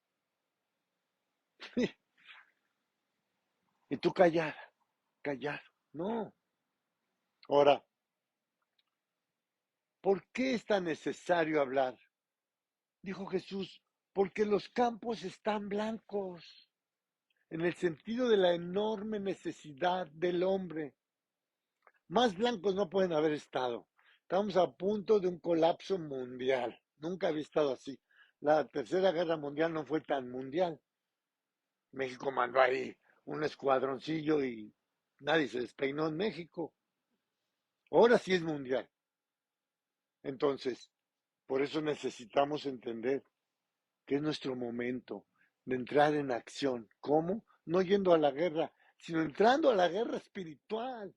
Y tú callado, callado. No. Ahora, ¿por qué es tan necesario hablar? Dijo Jesús, porque los campos están blancos, en el sentido de la enorme necesidad del hombre. Más blancos no pueden haber estado. Estamos a punto de un colapso mundial. Nunca había estado así. La Tercera Guerra Mundial no fue tan mundial. México mandó ahí un escuadroncillo y nadie se despeinó en México. Ahora sí es mundial. Entonces, por eso necesitamos entender que es nuestro momento de entrar en acción. ¿Cómo? No yendo a la guerra, sino entrando a la guerra espiritual.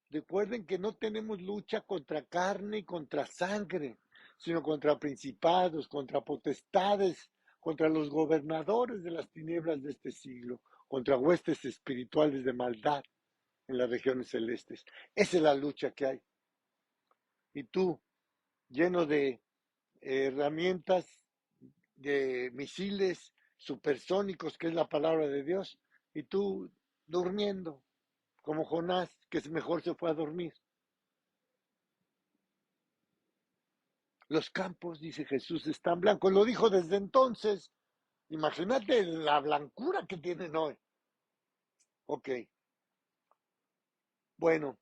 Recuerden que no tenemos lucha contra carne y contra sangre, sino contra principados, contra potestades, contra los gobernadores de las tinieblas de este siglo, contra huestes espirituales de maldad en las regiones celestes. Esa es la lucha que hay. Y tú, lleno de herramientas, de misiles supersónicos, que es la palabra de Dios, y tú durmiendo, como Jonás, que mejor se fue a dormir. Los campos, dice Jesús, están blancos. Lo dijo desde entonces. Imagínate la blancura que tienen hoy. Ok. Bueno,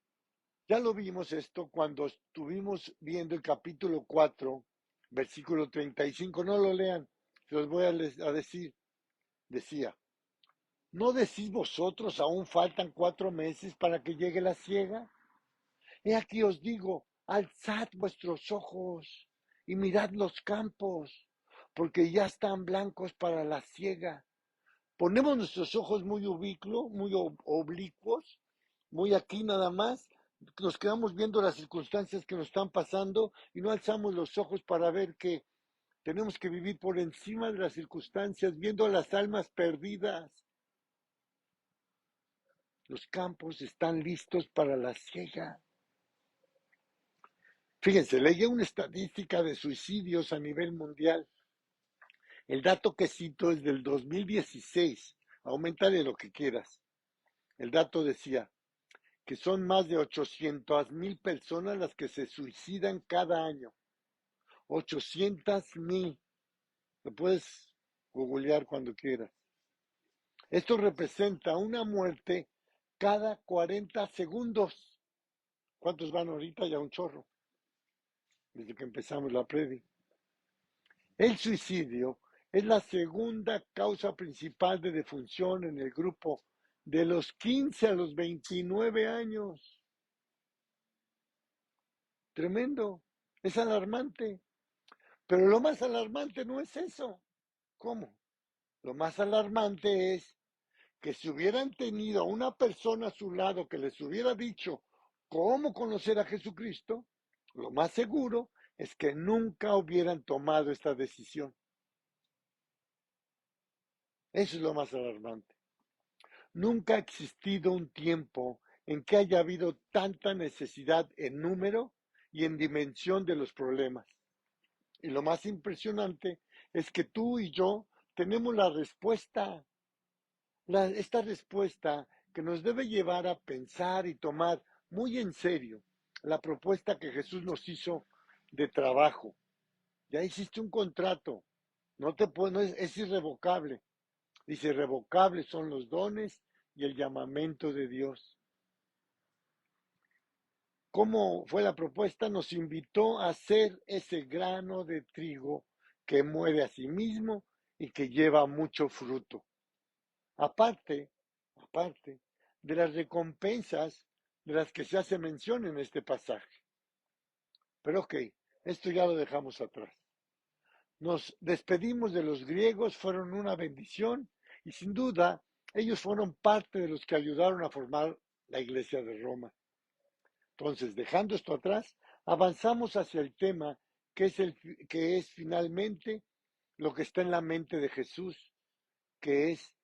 ya lo vimos esto cuando estuvimos viendo el capítulo 4, versículo 35. No lo lean, se los voy a decir. Decía, ¿no decís vosotros aún faltan 4 meses para que llegue la siega? He aquí os digo, alzad vuestros ojos y mirad los campos, porque ya están blancos para la siega. Ponemos nuestros ojos muy muy oblicuos, muy aquí nada más, nos quedamos viendo las circunstancias que nos están pasando y no alzamos los ojos para ver que tenemos que vivir por encima de las circunstancias, viendo a las almas perdidas. Los campos están listos para la siega. Fíjense, leí una estadística de suicidios a nivel mundial. El dato que cito es del 2016. Aumentale lo que quieras. El dato decía que son más de 800,000 personas las que se suicidan cada año. 800,000. Lo puedes googlear cuando quieras. Esto representa una muerte cada 40 segundos. ¿Cuántos van ahorita? Ya un chorro. Desde que empezamos la predi. El suicidio es la segunda causa principal de defunción en el grupo de los 15 a los 29 años. Tremendo, es alarmante. Pero lo más alarmante no es eso. ¿Cómo? Lo más alarmante es que si hubieran tenido a una persona a su lado que les hubiera dicho cómo conocer a Jesucristo, lo más seguro es que nunca hubieran tomado esta decisión. Eso es lo más alarmante. Nunca ha existido un tiempo en que haya habido tanta necesidad en número y en dimensión de los problemas. Y lo más impresionante es que tú y yo tenemos la respuesta, esta respuesta que nos debe llevar a pensar y tomar muy en serio la propuesta que Jesús nos hizo de trabajo. Ya hiciste un contrato, no es irrevocable. Dice, irrevocables son los dones y el llamamiento de Dios. ¿Cómo fue la propuesta? Nos invitó a ser ese grano de trigo que muere a sí mismo y que lleva mucho fruto. aparte, aparte de las recompensas de las que se hace mención en este pasaje. Pero ok, esto ya lo dejamos atrás. Nos despedimos de los griegos, fueron una bendición y sin duda ellos fueron parte de los que ayudaron a formar la iglesia de Roma. Entonces, dejando esto atrás, avanzamos hacia el tema que es finalmente lo que está en la mente de Jesús, que es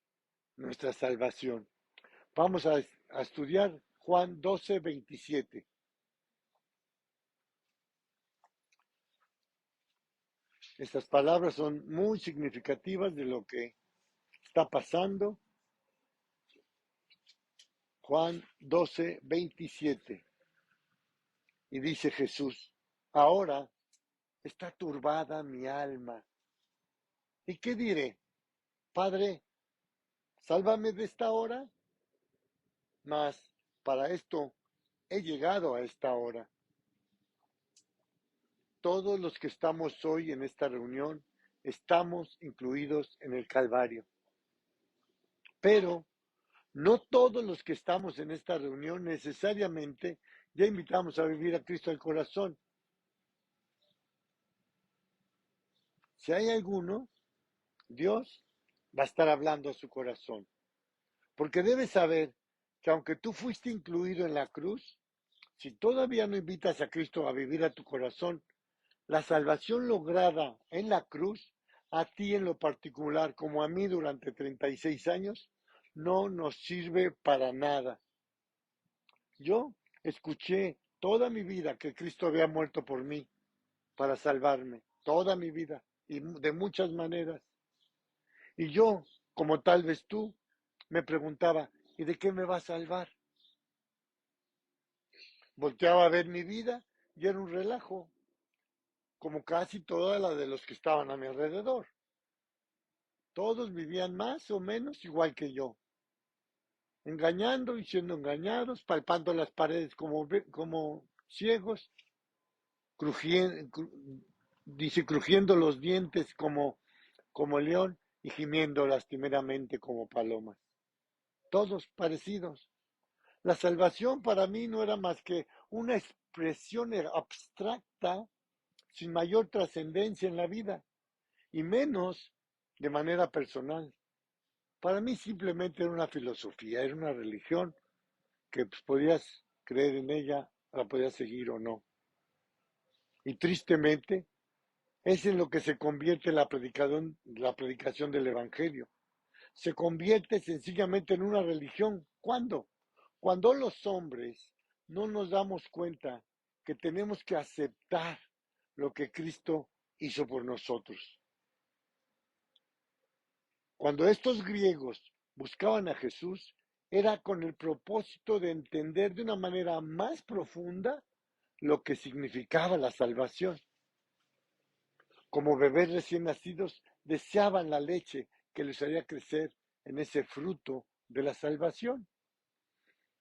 nuestra salvación. Vamos a estudiar Juan 12, 27. Estas palabras son muy significativas de lo que está pasando. Juan 12, 27. Y dice Jesús, ahora está turbada mi alma. ¿Y qué diré? Padre, sálvame de esta hora. Mas para esto he llegado a esta hora. Todos los que estamos hoy en esta reunión estamos incluidos en el Calvario. Pero no todos los que estamos en esta reunión necesariamente ya invitamos a vivir a Cristo al corazón. Si hay alguno, Dios va a estar hablando a su corazón. Porque debes saber que aunque tú fuiste incluido en la cruz, si todavía no invitas a Cristo a vivir a tu corazón, la salvación lograda en la cruz, a ti en lo particular, como a mí durante 36 años, no nos sirve para nada. Yo escuché toda mi vida que Cristo había muerto por mí para salvarme, toda mi vida, y de muchas maneras. Y yo, como tal vez tú, me preguntaba, ¿y de qué me va a salvar? Volteaba a ver mi vida y era un relajo, como casi toda la de los que estaban a mi alrededor. Todos vivían más o menos igual que yo, engañando y siendo engañados, palpando las paredes como ciegos, crujiendo los dientes como león y gimiendo lastimeramente como palomas. Todos parecidos. La salvación para mí no era más que una expresión abstracta sin mayor trascendencia en la vida, y menos de manera personal. Para mí simplemente era una filosofía, era una religión que pues, podías creer en ella, la podías seguir o no. Y tristemente es en lo que se convierte la predicación del Evangelio. Se convierte sencillamente en una religión. ¿Cuándo? Cuando los hombres no nos damos cuenta que tenemos que aceptar lo que Cristo hizo por nosotros. Cuando estos griegos buscaban a Jesús, era con el propósito de entender de una manera más profunda lo que significaba la salvación. Como bebés recién nacidos, deseaban la leche que les haría crecer en ese fruto de la salvación.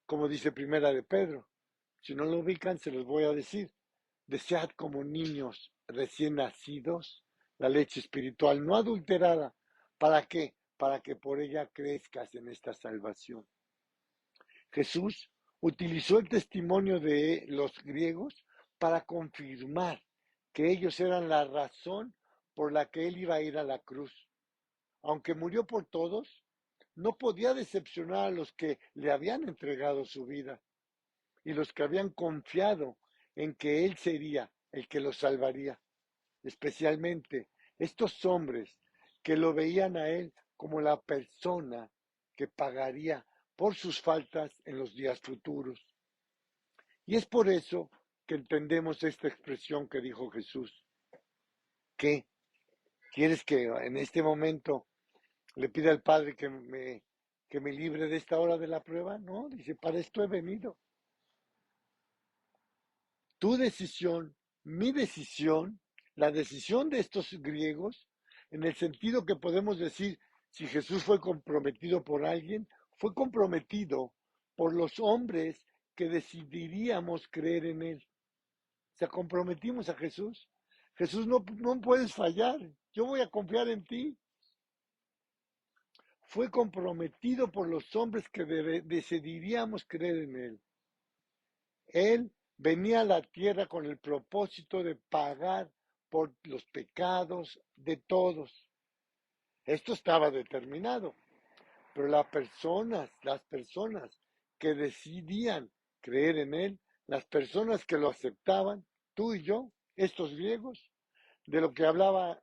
Como dice Primera de Pedro, si no lo ubican, se los voy a decir. Desead como niños recién nacidos la leche espiritual no adulterada. ¿Para qué? Para que por ella crezcas en esta salvación. Jesús utilizó el testimonio de los griegos para confirmar que ellos eran la razón por la que él iba a ir a la cruz. Aunque murió por todos, no podía decepcionar a los que le habían entregado su vida y los que habían confiado en que él sería el que los salvaría, especialmente estos hombres que lo veían a él como la persona que pagaría por sus faltas en los días futuros. Y es por eso que entendemos esta expresión que dijo Jesús. ¿Qué? ¿Quieres que en este momento le pida al Padre que me libre de esta hora de la prueba? No, dice, para esto he venido. Tu decisión, mi decisión, la decisión de estos griegos, en el sentido que podemos decir, si Jesús fue comprometido por alguien, fue comprometido por los hombres que decidiríamos creer en él. O sea, comprometimos a Jesús. Jesús, no puedes fallar. Yo voy a confiar en ti. fue comprometido por los hombres que decidiríamos creer en él. Él venía a la tierra con el propósito de pagar por los pecados de todos. Esto estaba determinado, pero las personas que decidían creer en él, las personas que lo aceptaban, tú y yo, estos griegos, de los que hablaba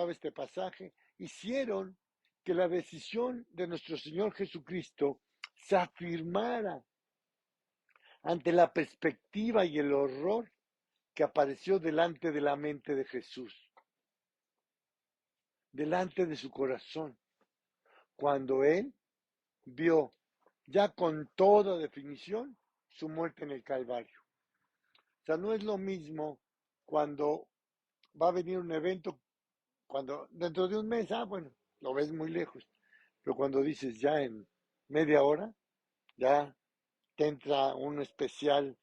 este pasaje, hicieron que la decisión de nuestro Señor Jesucristo se afirmara ante la perspectiva y el horror que apareció delante de la mente de Jesús, delante de su corazón, cuando él vio ya con toda definición su muerte en el Calvario. O sea, no es lo mismo cuando va a venir un evento, cuando dentro de un mes, bueno, lo ves muy lejos, pero cuando dices ya en media hora, ya te entra un especial,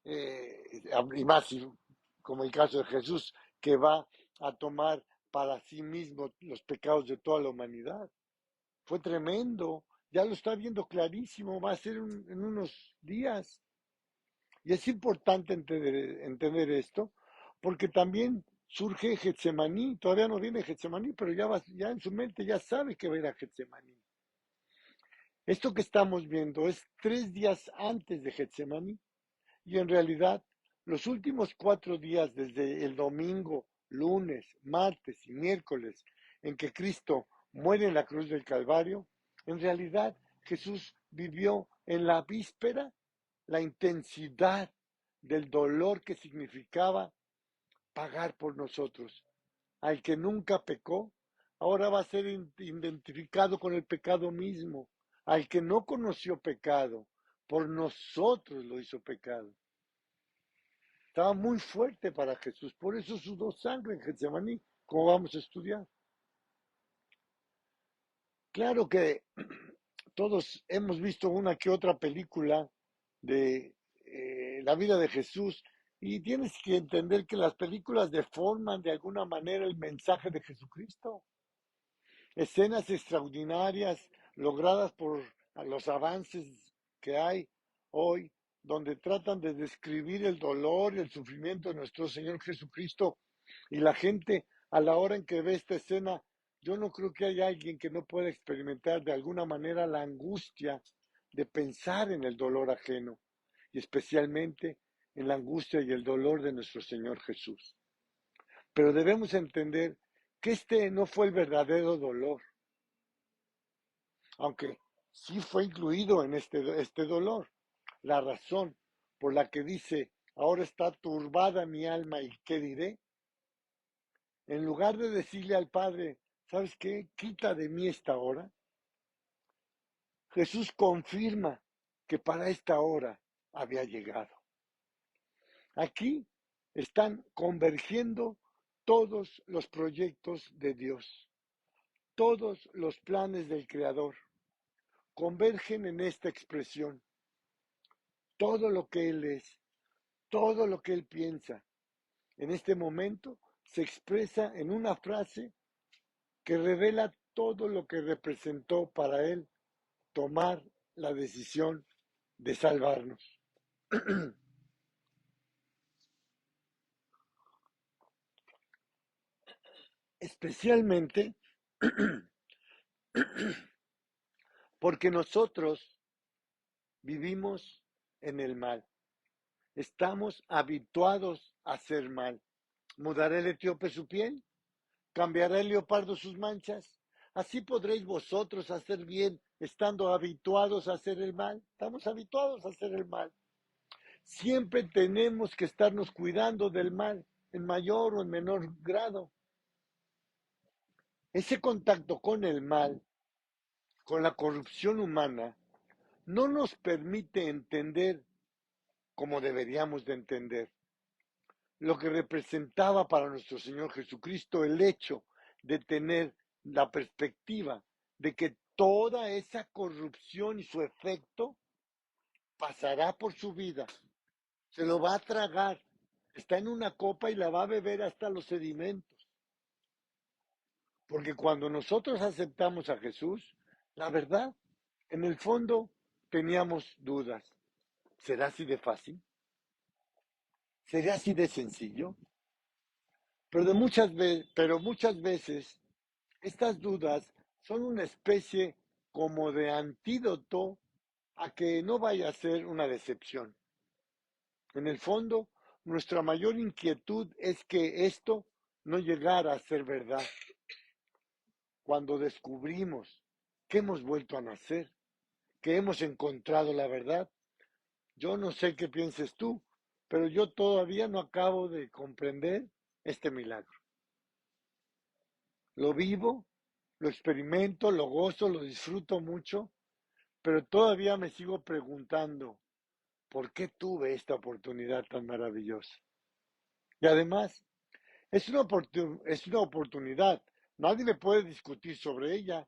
y más como el caso de Jesús, que va a tomar para sí mismo los pecados de toda la humanidad. Fue tremendo, ya lo está viendo clarísimo, va a ser en unos días. Y es importante entender esto, porque también surge Getsemaní, todavía no viene Getsemaní, pero ya en su mente ya sabe que va a ir a Getsemaní. Esto que estamos viendo es 3 días antes de Getsemaní, y en realidad los últimos 4 días, desde el domingo, lunes, martes y miércoles, en que Cristo muere en la cruz del Calvario, en realidad Jesús vivió en la víspera la intensidad del dolor que significaba pagar por nosotros. Al que nunca pecó, ahora va a ser identificado con el pecado mismo. Al que no conoció pecado, por nosotros lo hizo pecado. Estaba muy fuerte para Jesús, por eso sudó sangre en Getsemaní, como vamos a estudiar. Claro que todos hemos visto una que otra película de la vida de Jesús, y tienes que entender que las películas deforman de alguna manera el mensaje de Jesucristo. Escenas extraordinarias logradas por los avances que hay hoy, donde tratan de describir el dolor y el sufrimiento de nuestro Señor Jesucristo, y la gente a la hora en que ve esta escena, yo no creo que haya alguien que no pueda experimentar de alguna manera la angustia de pensar en el dolor ajeno, y especialmente en la angustia y el dolor de nuestro Señor Jesús. Pero debemos entender que este no fue el verdadero dolor, aunque sí fue incluido en este dolor. La razón por la que dice, ahora está turbada mi alma y qué diré, en lugar de decirle al Padre, ¿sabes qué? Quita de mí esta hora. Jesús confirma que para esta hora había llegado. Aquí están convergiendo todos los proyectos de Dios, todos los planes del Creador convergen en esta expresión. Todo lo que Él es, todo lo que Él piensa, en este momento se expresa en una frase que revela todo lo que representó para Él tomar la decisión de salvarnos. Especialmente porque nosotros vivimos en el mal. Estamos habituados a hacer mal. ¿Mudará el etíope su piel? ¿Cambiará el leopardo sus manchas? Así podréis vosotros hacer bien, estando habituados a hacer el mal. Estamos habituados a hacer el mal. Siempre tenemos que estarnos cuidando del mal, en mayor o en menor grado. Ese contacto con el mal, con la corrupción humana, no nos permite entender como deberíamos de entender lo que representaba para nuestro Señor Jesucristo el hecho de tener la perspectiva de que toda esa corrupción y su efecto pasará por su vida, se lo va a tragar, está en una copa y la va a beber hasta los sedimentos. Porque cuando nosotros aceptamos a Jesús, La verdad, en el fondo teníamos dudas. ¿Será así de fácil? ¿Sería así de sencillo? Pero muchas veces estas dudas son una especie como de antídoto a que no vaya a ser una decepción. En el fondo, nuestra mayor inquietud es que esto no llegara a ser verdad. Cuando descubrimos que hemos vuelto a nacer, que hemos encontrado la verdad, yo no sé qué pienses tú, pero yo todavía no acabo de comprender este milagro. Lo vivo, lo experimento, lo gozo, lo disfruto mucho, pero todavía me sigo preguntando, ¿por qué tuve esta oportunidad tan maravillosa? Y además, es una oportunidad. Nadie me puede discutir sobre ella.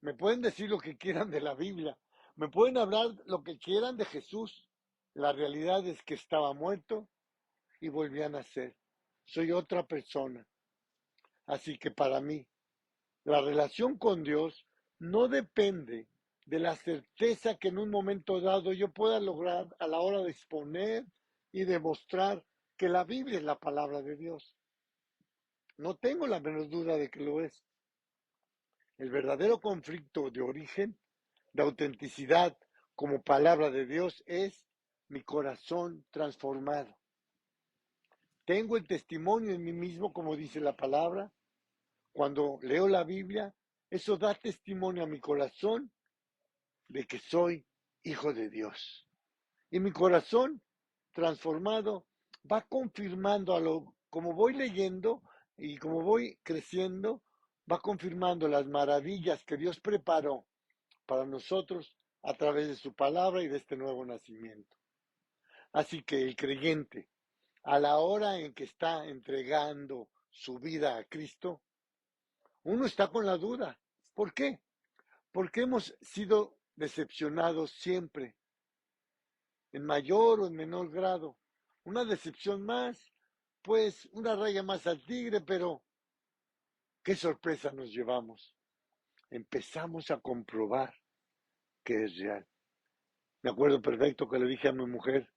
Me pueden decir lo que quieran de la Biblia. Me pueden hablar lo que quieran de Jesús. La realidad es que estaba muerto y volví a nacer. Soy otra persona. Así que para mí, la relación con Dios no depende de la certeza que en un momento dado yo pueda lograr a la hora de exponer y demostrar que la Biblia es la palabra de Dios. No tengo la menor duda de que lo es. El verdadero conflicto de origen, de autenticidad como palabra de Dios es mi corazón transformado. Tengo el testimonio en mí mismo, como dice la palabra. Cuando leo la Biblia, eso da testimonio a mi corazón de que soy hijo de Dios. Y mi corazón transformado va confirmando como voy leyendo y como voy creciendo, va confirmando las maravillas que Dios preparó para nosotros a través de su palabra y de este nuevo nacimiento. Así que el creyente, a la hora en que está entregando su vida a Cristo, uno está con la duda. ¿Por qué? Porque hemos sido decepcionados siempre, en mayor o en menor grado. Una decepción más, pues una raya más al tigre, pero qué sorpresa nos llevamos. Empezamos a comprobar que es real. Me acuerdo perfecto que le dije a mi mujer,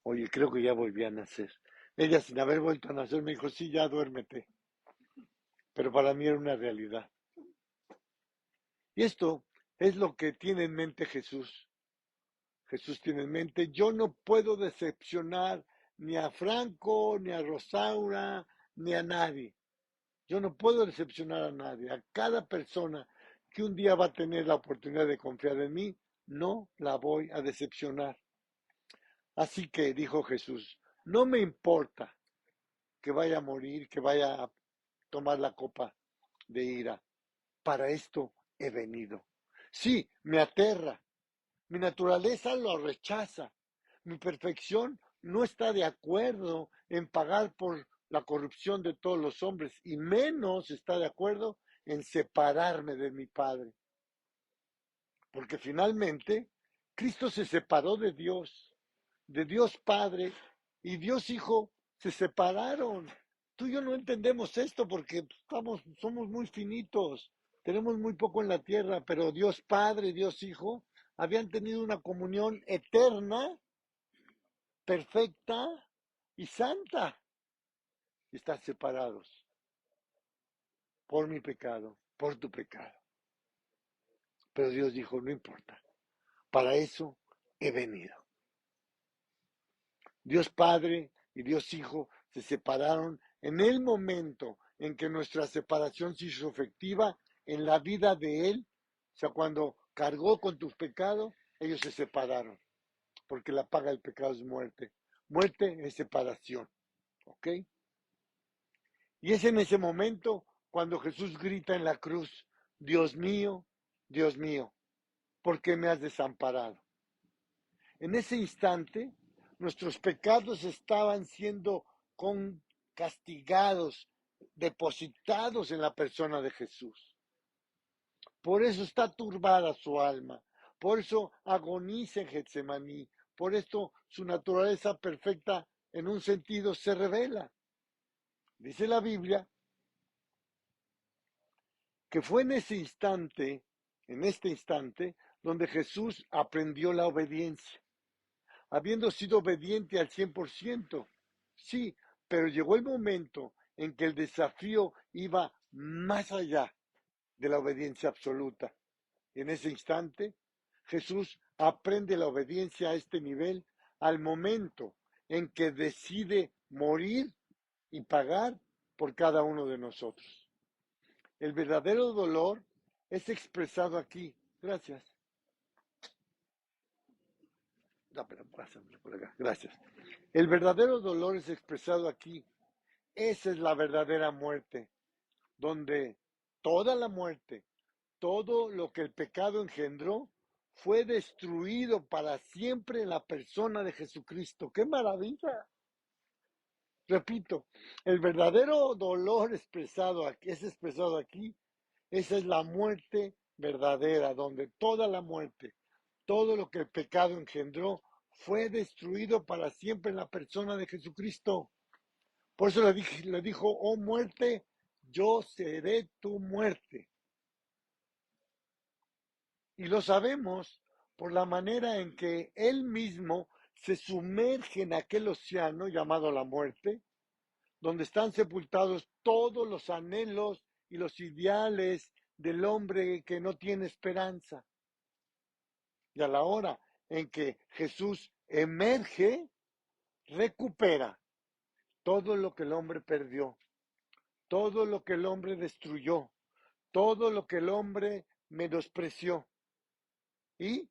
oye, creo que ya volví a nacer. Ella, sin haber vuelto a nacer, me dijo, sí, ya duérmete. Pero para mí era una realidad. Y esto es lo que tiene en mente Jesús. Jesús tiene en mente, yo no puedo decepcionar ni a Franco, ni a Rosaura, ni a nadie. Yo no puedo decepcionar a nadie. A cada persona que un día va a tener la oportunidad de confiar en mí, no la voy a decepcionar. Así que dijo Jesús, no me importa que vaya a morir, que vaya a tomar la copa de ira. Para esto he venido. Sí, me aterra. Mi naturaleza lo rechaza. Mi perfección no está de acuerdo en pagar por la corrupción de todos los hombres y menos está de acuerdo en separarme de mi Padre. Porque finalmente Cristo se separó de Dios Padre y Dios Hijo se separaron. Tú y yo no entendemos esto porque somos muy finitos, tenemos muy poco en la tierra, pero Dios Padre y Dios Hijo habían tenido una comunión eterna, perfecta y santa. Y están separados por mi pecado, por tu pecado. Pero Dios dijo, no importa, para eso he venido. Dios Padre y Dios Hijo se separaron en el momento en que nuestra separación se hizo efectiva en la vida de Él. O sea, cuando cargó con tus pecados, ellos se separaron, porque la paga del pecado es muerte. Muerte es separación, ¿ok? Y es en ese momento cuando Jesús grita en la cruz, Dios mío, ¿por qué me has desamparado? En ese instante, nuestros pecados estaban siendo castigados, depositados en la persona de Jesús. Por eso está turbada su alma, por eso agoniza en Getsemaní, por esto su naturaleza perfecta en un sentido se revela. Dice la Biblia que fue en ese instante en este instante, donde Jesús aprendió la obediencia, habiendo sido obediente al 100%. Sí, pero llegó el momento en que el desafío iba más allá de la obediencia absoluta. En ese instante, Jesús aprende la obediencia a este nivel al momento en que decide morir y pagar por cada uno de nosotros. El verdadero dolor es expresado aquí. Gracias. No, pero pásamelo por acá. Gracias. El verdadero dolor es expresado aquí. Esa es la verdadera muerte, donde toda la muerte, todo lo que el pecado engendró, fue destruido para siempre en la persona de Jesucristo. ¡Qué maravilla! Repito, el verdadero dolor expresado aquí, es expresado aquí. Esa es la muerte verdadera, donde toda la muerte, todo lo que el pecado engendró, fue destruido para siempre en la persona de Jesucristo. Por eso le dijo, oh muerte, yo seré tu muerte. Y lo sabemos por la manera en que él mismo se sumerge en aquel océano llamado la muerte, donde están sepultados todos los anhelos y los ideales del hombre que no tiene esperanza. Y a la hora en que Jesús emerge, recupera todo lo que el hombre perdió, todo lo que el hombre destruyó, todo lo que el hombre menospreció, y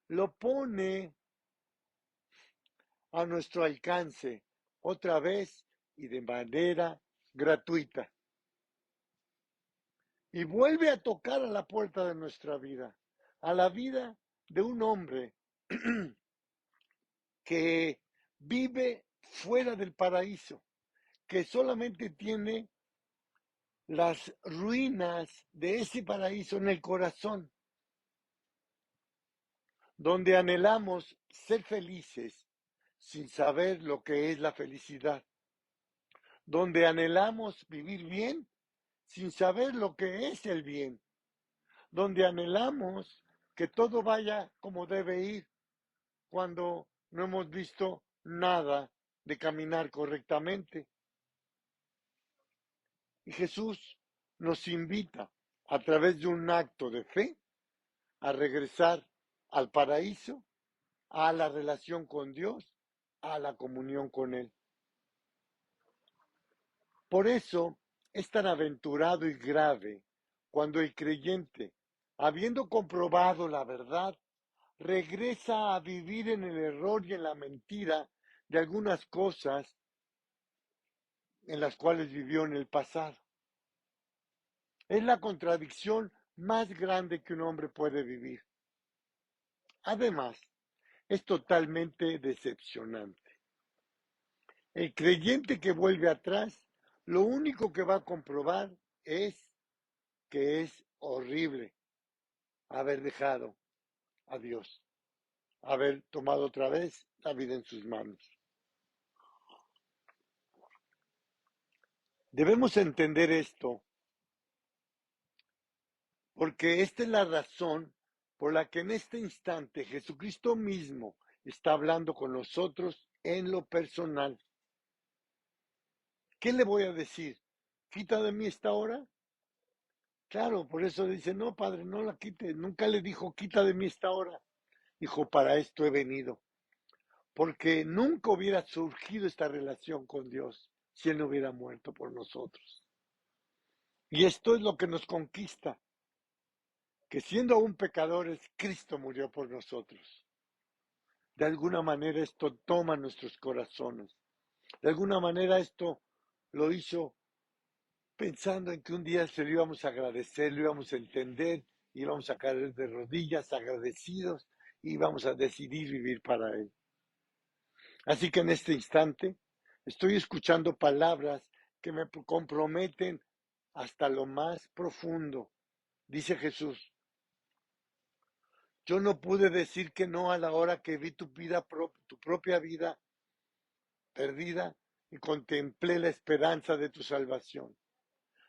lo pone a nuestro alcance otra vez y de manera gratuita. Y vuelve a tocar a la puerta de nuestra vida, a la vida de un hombre que vive fuera del paraíso, que solamente tiene las ruinas de ese paraíso en el corazón, donde anhelamos ser felices sin saber lo que es la felicidad, donde anhelamos vivir bien sin saber lo que es el bien, donde anhelamos que todo vaya como debe ir cuando no hemos visto nada de caminar correctamente. Y Jesús nos invita a través de un acto de fe a regresar al paraíso, a la relación con Dios, a la comunión con Él. Por eso es tan aventurado y grave cuando el creyente, habiendo comprobado la verdad, regresa a vivir en el error y en la mentira de algunas cosas en las cuales vivió en el pasado. Es la contradicción más grande que un hombre puede vivir. Además, es totalmente decepcionante. El creyente que vuelve atrás, lo único que va a comprobar es que es horrible haber dejado a Dios, haber tomado otra vez la vida en sus manos. Debemos entender esto, porque esta es la razón por la que en este instante Jesucristo mismo está hablando con nosotros en lo personal. ¿Qué le voy a decir? ¿Quita de mí esta hora? Claro, por eso dice, no, Padre, no la quite. Nunca le dijo, quita de mí esta hora. Dijo, para esto he venido. Porque nunca hubiera surgido esta relación con Dios si Él no hubiera muerto por nosotros. Y esto es lo que nos conquista, que siendo aún pecadores, Cristo murió por nosotros. De alguna manera esto toma nuestros corazones. De alguna manera esto lo hizo pensando en que un día se lo íbamos a agradecer, lo íbamos a entender, íbamos a caer de rodillas agradecidos y íbamos a decidir vivir para Él. Así que en este instante estoy escuchando palabras que me comprometen hasta lo más profundo. Dice Jesús, yo no pude decir que no a la hora que vi tu propia vida perdida y contemplé la esperanza de tu salvación.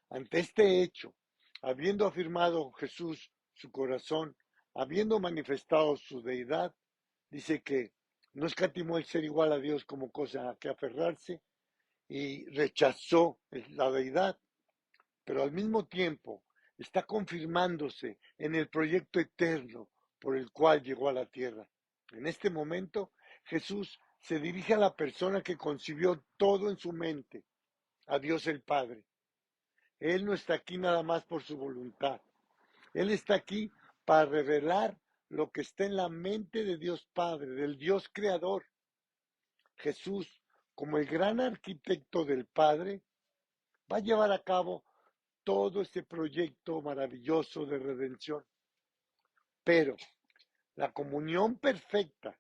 Ante este hecho, habiendo afirmado Jesús su corazón, habiendo manifestado su deidad, dice que no escatimó el ser igual a Dios como cosa a que aferrarse y rechazó la deidad, pero al mismo tiempo está confirmándose en el proyecto eterno por el cual llegó a la tierra. En este momento, Jesús se dirige a la persona que concibió todo en su mente, a Dios el Padre. Él no está aquí nada más por su voluntad. Él está aquí para revelar lo que está en la mente de Dios Padre, del Dios Creador. Jesús, como el gran arquitecto del Padre, va a llevar a cabo todo este proyecto maravilloso de redención. Pero la comunión perfecta,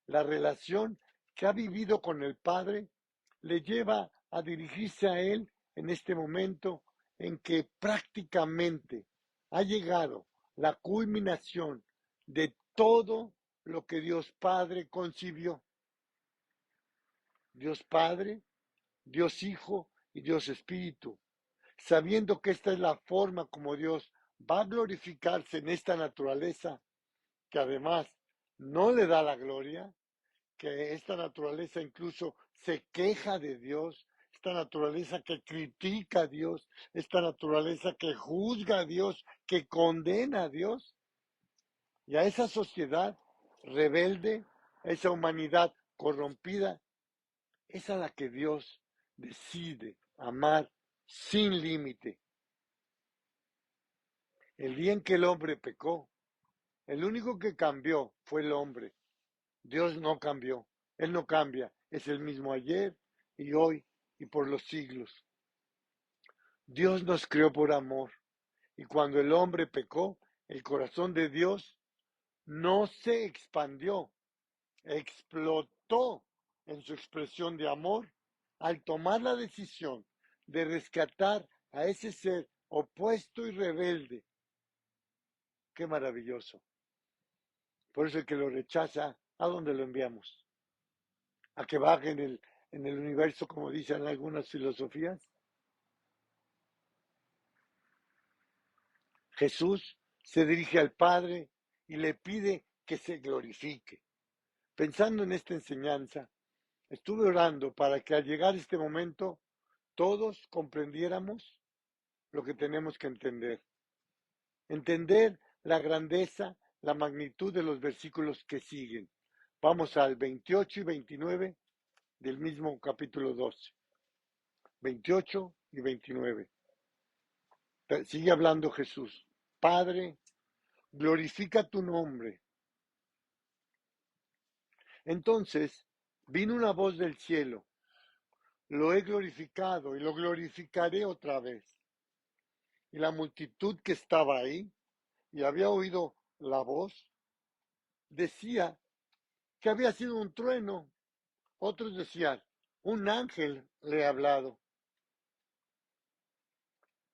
la relación que ha vivido con el Padre, le lleva a dirigirse a Él en este momento en que prácticamente ha llegado la culminación de todo lo que Dios Padre concibió. Dios Padre, Dios Hijo y Dios Espíritu, sabiendo que esta es la forma como Dios va a glorificarse en esta naturaleza, que además no le da la gloria, que esta naturaleza incluso se queja de Dios, esta naturaleza que critica a Dios, esta naturaleza que juzga a Dios, que condena a Dios, y a esa sociedad rebelde, a esa humanidad corrompida, es a la que Dios decide amar sin límite. El día en que el hombre pecó, el único que cambió fue el hombre. Dios no cambió, Él no cambia, es el mismo ayer y hoy y por los siglos. Dios nos creó por amor y cuando el hombre pecó, el corazón de Dios no se expandió, explotó en su expresión de amor al tomar la decisión de rescatar a ese ser opuesto y rebelde. Qué maravilloso. Por eso el que lo rechaza, ¿a dónde lo enviamos? ¿A que baje en el universo, como dicen algunas filosofías? Jesús se dirige al Padre y le pide que se glorifique. Pensando en esta enseñanza, estuve orando para que al llegar este momento todos comprendiéramos lo que tenemos que entender. Entender la grandeza, la magnitud de los versículos que siguen. Vamos al 28 y 29 del mismo capítulo 12. 28 y 29. Sigue hablando Jesús. Padre, glorifica tu nombre. Entonces vino una voz del cielo. Lo he glorificado y lo glorificaré otra vez. Y la multitud que estaba ahí y había oído la voz, decía que había sido un trueno. Otros decían, un ángel le ha hablado.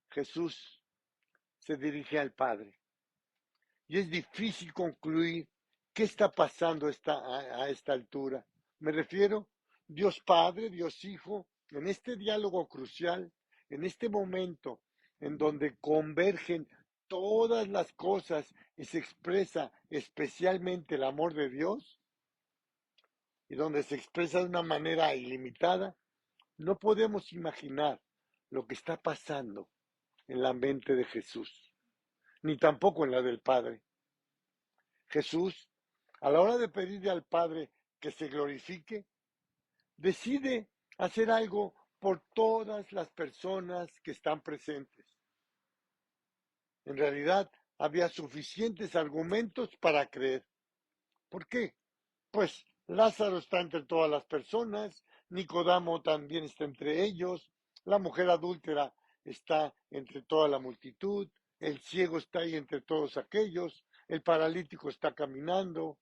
Jesús se dirige al Padre. Y es difícil concluir qué está pasando a esta altura. Me refiero, Dios Padre, Dios Hijo, en este diálogo crucial, en este momento en donde convergen todas las cosas y se expresa especialmente el amor de Dios, y donde se expresa de una manera ilimitada, no podemos imaginar lo que está pasando en la mente de Jesús, ni tampoco en la del Padre. Jesús, a la hora de pedirle al Padre que se glorifique, decide hacer algo por todas las personas que están presentes. En realidad, había suficientes argumentos para creer. ¿Por qué? Pues Lázaro está entre todas las personas, Nicodemo también está entre ellos, la mujer adúltera está entre toda la multitud, el ciego está ahí entre todos aquellos, el paralítico está caminando,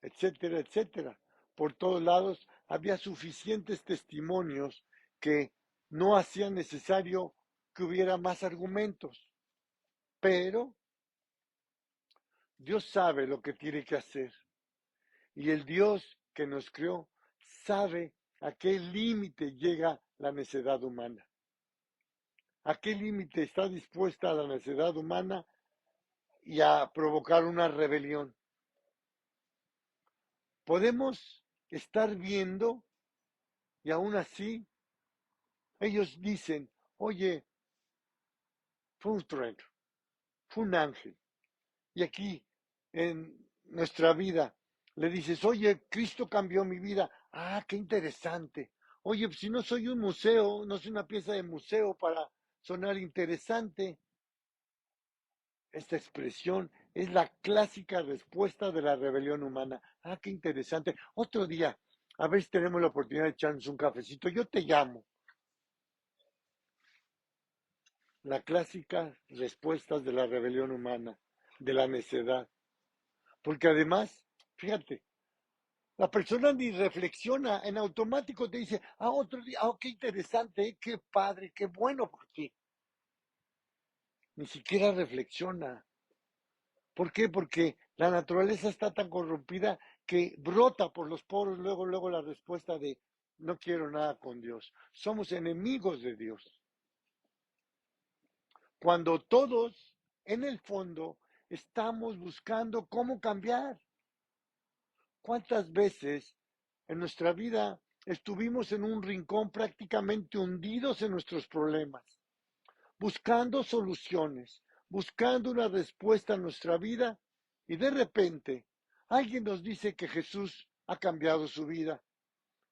etcétera, etcétera. Por todos lados había suficientes testimonios que no hacían necesario que hubiera más argumentos. Pero Dios sabe lo que tiene que hacer. Y el Dios que nos creó sabe a qué límite llega la necedad humana. A qué límite está dispuesta la necedad humana y a provocar una rebelión. Podemos estar viendo y aún así ellos dicen, oye, fue un trueno, fue un ángel. Y aquí en nuestra vida le dices, oye, Cristo cambió mi vida. Ah, qué interesante. Oye, si no soy un museo, no soy una pieza de museo para sonar interesante. Esta expresión es la clásica respuesta de la rebelión humana. Ah, qué interesante. Otro día, a ver si tenemos la oportunidad de echarnos un cafecito. Yo te llamo. La clásica respuesta de la rebelión humana, de la necedad. Porque además, fíjate, la persona ni reflexiona, en automático te dice, ah, otro día, ah, qué interesante, qué padre, qué bueno por ti. Ni siquiera reflexiona. ¿Por qué? Porque la naturaleza está tan corrompida que brota por los poros luego la respuesta de no quiero nada con Dios. Somos enemigos de Dios. Cuando todos, en el fondo, estamos buscando cómo cambiar. ¿Cuántas veces en nuestra vida estuvimos en un rincón prácticamente hundidos en nuestros problemas, buscando soluciones, buscando una respuesta a nuestra vida y de repente alguien nos dice que Jesús ha cambiado su vida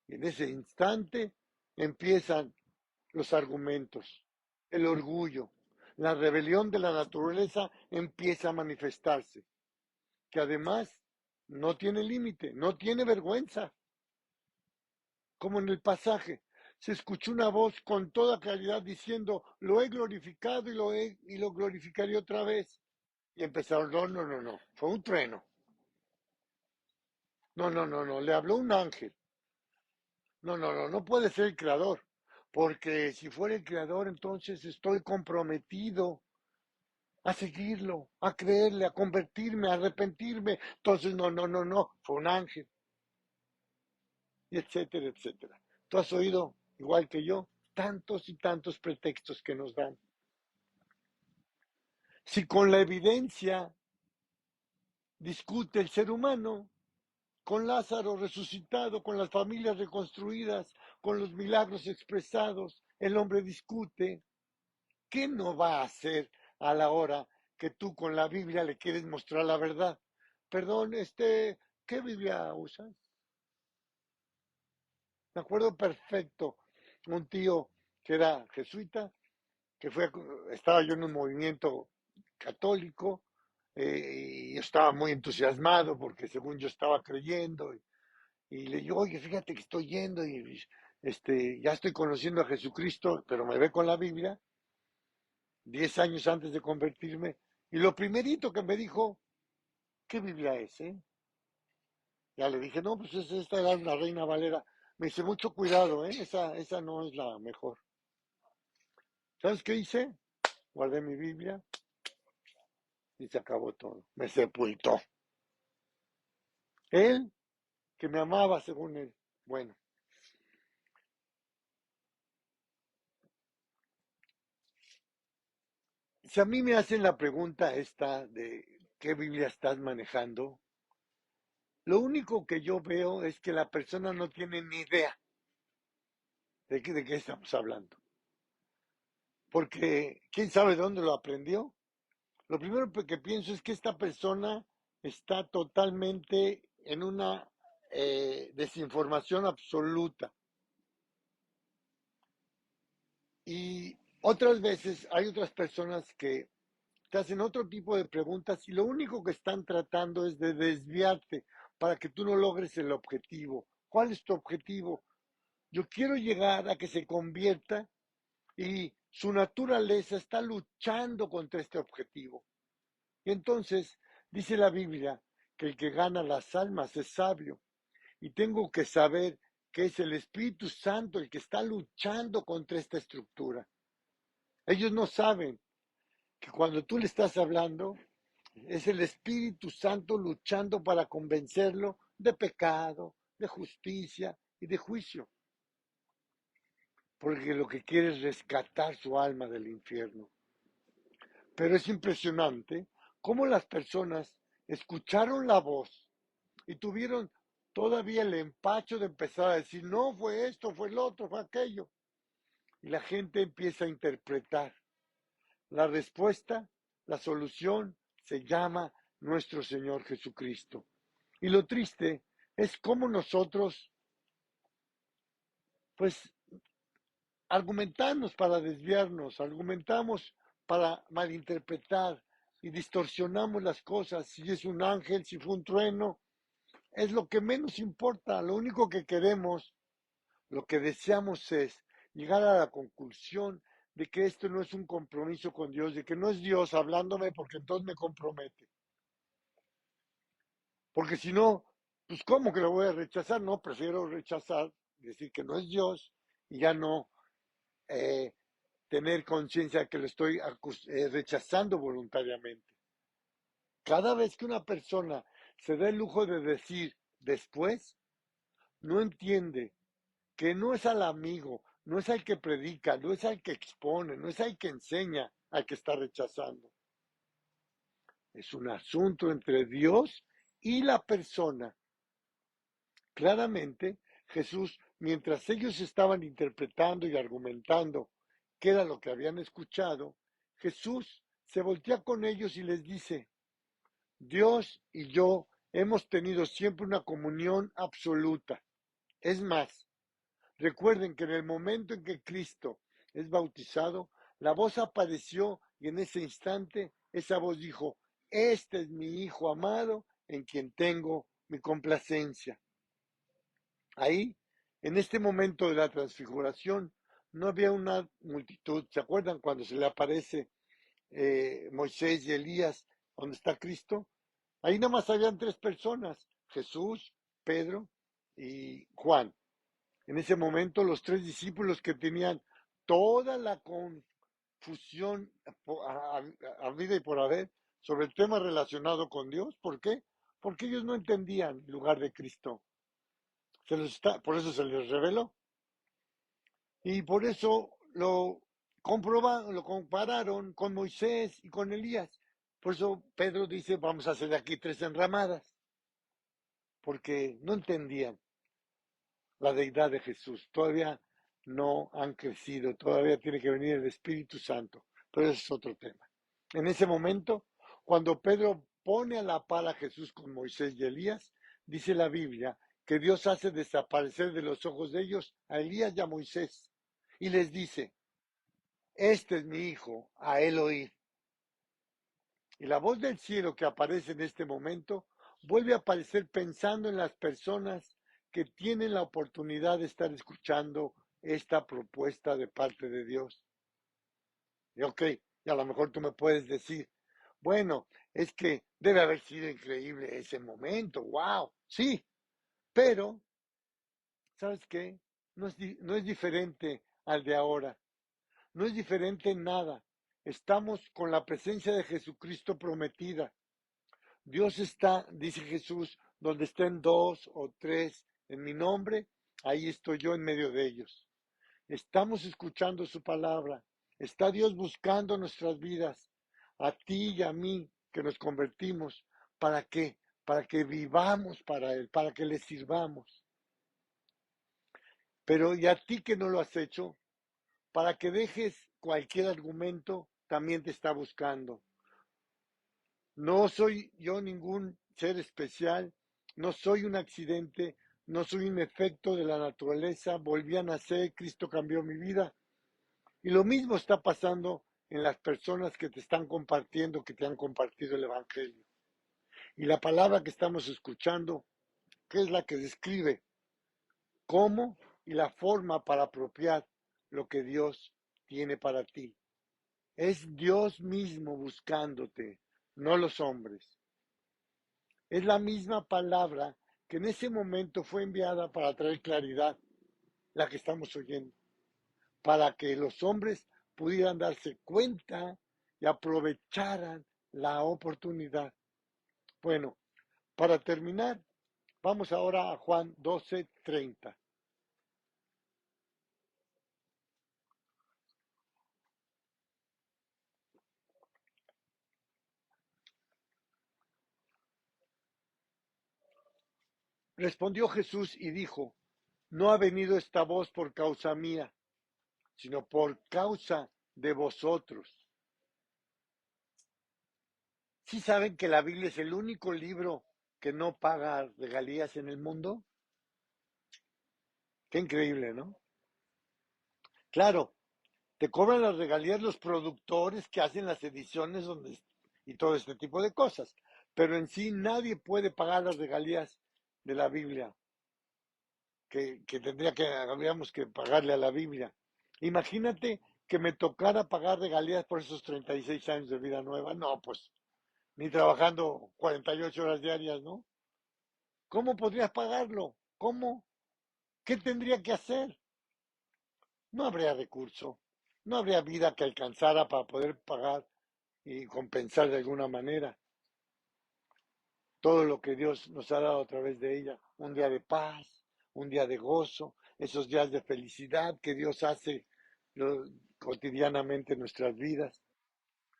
y en ese instante empiezan los argumentos, el orgullo, la rebelión de la naturaleza empieza a manifestarse, que además no tiene límite, no tiene vergüenza, como en el pasaje. Se escuchó una voz con toda claridad diciendo, lo he glorificado y lo glorificaré otra vez. Y empezaron, no, fue un trueno. No, le habló un ángel. No puede ser el creador. Porque si fuera el creador, entonces estoy comprometido a seguirlo, a creerle, a convertirme, a arrepentirme. Entonces, no, fue un ángel. Y etcétera, etcétera. Tú has oído, igual que yo, tantos y tantos pretextos que nos dan. Si con la evidencia discute el ser humano, con Lázaro resucitado, con las familias reconstruidas, con los milagros expresados, el hombre discute, ¿qué no va a hacer a la hora que tú con la Biblia le quieres mostrar la verdad? Perdón, ¿qué Biblia usas? Me acuerdo perfecto, un tío que era jesuita, estaba yo en un movimiento católico, y yo estaba muy entusiasmado porque según yo estaba creyendo, y le digo, oye, fíjate que estoy yendo y ya estoy conociendo a Jesucristo, pero me ve con la Biblia, 10 años antes de convertirme, y lo primerito que me dijo, ¿qué Biblia es, Ya le dije, no, pues esta era una Reina Valera. Me dice, mucho cuidado, esa no es la mejor. ¿Sabes qué hice? Guardé mi Biblia y se acabó todo. Me sepultó. Él, que me amaba según él. Bueno, si a mí me hacen la pregunta esta de qué Biblia estás manejando, lo único que yo veo es que la persona no tiene ni idea de qué estamos hablando. Porque, ¿quién sabe de dónde lo aprendió? Lo primero que pienso es que esta persona está totalmente en una desinformación absoluta. Y otras veces hay otras personas que te hacen otro tipo de preguntas y lo único que están tratando es de desviarte para que tú no logres el objetivo. ¿Cuál es tu objetivo? Yo quiero llegar a que se convierta y su naturaleza está luchando contra este objetivo. Y entonces dice la Biblia que el que gana las almas es sabio. Y tengo que saber que es el Espíritu Santo el que está luchando contra esta estructura. Ellos no saben que cuando tú le estás hablando, es el Espíritu Santo luchando para convencerlo de pecado, de justicia y de juicio. Porque lo que quiere es rescatar su alma del infierno. Pero es impresionante cómo las personas escucharon la voz y tuvieron todavía el empacho de empezar a decir, no, fue esto, fue el otro, fue aquello. Y la gente empieza a interpretar. La respuesta, la solución, se llama nuestro Señor Jesucristo. Y lo triste es cómo nosotros, pues, argumentamos para desviarnos, argumentamos para malinterpretar y distorsionamos las cosas. Si es un ángel, si fue un trueno, es lo que menos importa. Lo único que queremos, lo que deseamos es llegar a la conclusión de que esto no es un compromiso con Dios, de que no es Dios hablándome porque entonces me compromete. Porque si no, pues ¿cómo que lo voy a rechazar? No, prefiero rechazar, decir que no es Dios y ya no eh, tener conciencia de que lo estoy rechazando voluntariamente. Cada vez que una persona se da el lujo de decir después, no entiende que no es al amigo, no es al que predica, no es al que expone, no es al que enseña, al que está rechazando. Es un asunto entre Dios y la persona. Claramente, Jesús, mientras ellos estaban interpretando y argumentando qué era lo que habían escuchado, Jesús se voltea con ellos y les dice, Dios y yo hemos tenido siempre una comunión absoluta. Es más, recuerden que en el momento en que Cristo es bautizado, la voz apareció y en ese instante esa voz dijo, este es mi Hijo amado en quien tengo mi complacencia. Ahí, en este momento de la transfiguración, no había una multitud. ¿Se acuerdan cuando se le aparece Moisés y Elías, donde está Cristo? Ahí nada más habían tres personas, Jesús, Pedro y Juan. En ese momento los tres discípulos que tenían toda la confusión a vida y por haber sobre el tema relacionado con Dios. ¿Por qué? Porque ellos no entendían el lugar de Cristo. Por eso se les reveló. Y por eso lo compararon con Moisés y con Elías. Por eso Pedro dice, vamos a hacer aquí tres enramadas, porque no entendían la deidad de Jesús. Todavía no han crecido, todavía tiene que venir el Espíritu Santo, pero ese es otro tema. En ese momento, cuando Pedro pone a la par a Jesús con Moisés y Elías, dice la Biblia que Dios hace desaparecer de los ojos de ellos a Elías y a Moisés y les dice, este es mi hijo, a él oíd. Y la voz del cielo que aparece en este momento vuelve a aparecer pensando en las personas que tienen la oportunidad de estar escuchando esta propuesta de parte de Dios. Y ok, y a lo mejor tú me puedes decir, bueno, es que debe haber sido increíble ese momento, wow, sí, pero, ¿sabes qué? No es diferente al de ahora. No es diferente en nada. Estamos con la presencia de Jesucristo prometida. Dios está, dice Jesús, donde estén dos o tres en mi nombre, ahí estoy yo en medio de ellos. Estamos escuchando su palabra. Está Dios buscando nuestras vidas, a ti y a mí, que nos convertimos. ¿Para qué? Para que vivamos para Él, para que le sirvamos. Pero ¿y a ti que no lo has hecho? Para que dejes cualquier argumento, también te está buscando. No soy yo ningún ser especial, no soy un accidente, no soy un efecto de la naturaleza, volví a nacer, Cristo cambió mi vida. Y lo mismo está pasando en las personas que te están compartiendo, que te han compartido el Evangelio. Y la palabra que estamos escuchando, que es la que describe cómo y la forma para apropiar lo que Dios tiene para ti. Es Dios mismo buscándote, no los hombres. Es la misma palabra que en ese momento fue enviada para traer claridad, la que estamos oyendo, para que los hombres pudieran darse cuenta y aprovecharan la oportunidad. Bueno, para terminar, vamos ahora a Juan 12:30. Respondió Jesús y dijo, no ha venido esta voz por causa mía, sino por causa de vosotros. ¿Sí saben que la Biblia es el único libro que no paga regalías en el mundo? Qué increíble, ¿no? Claro, te cobran las regalías los productores que hacen las ediciones y todo este tipo de cosas, pero en sí nadie puede pagar las regalías de la Biblia, habríamos que pagarle a la Biblia. Imagínate que me tocara pagar regalías por esos 36 años de vida nueva. No, pues, ni trabajando 48 horas diarias, ¿no? ¿Cómo podrías pagarlo? ¿Cómo? ¿Qué tendría que hacer? No habría recurso, no habría vida que alcanzara para poder pagar y compensar de alguna manera todo lo que Dios nos ha dado a través de ella. Un día de paz, un día de gozo, esos días de felicidad que Dios hace cotidianamente en nuestras vidas,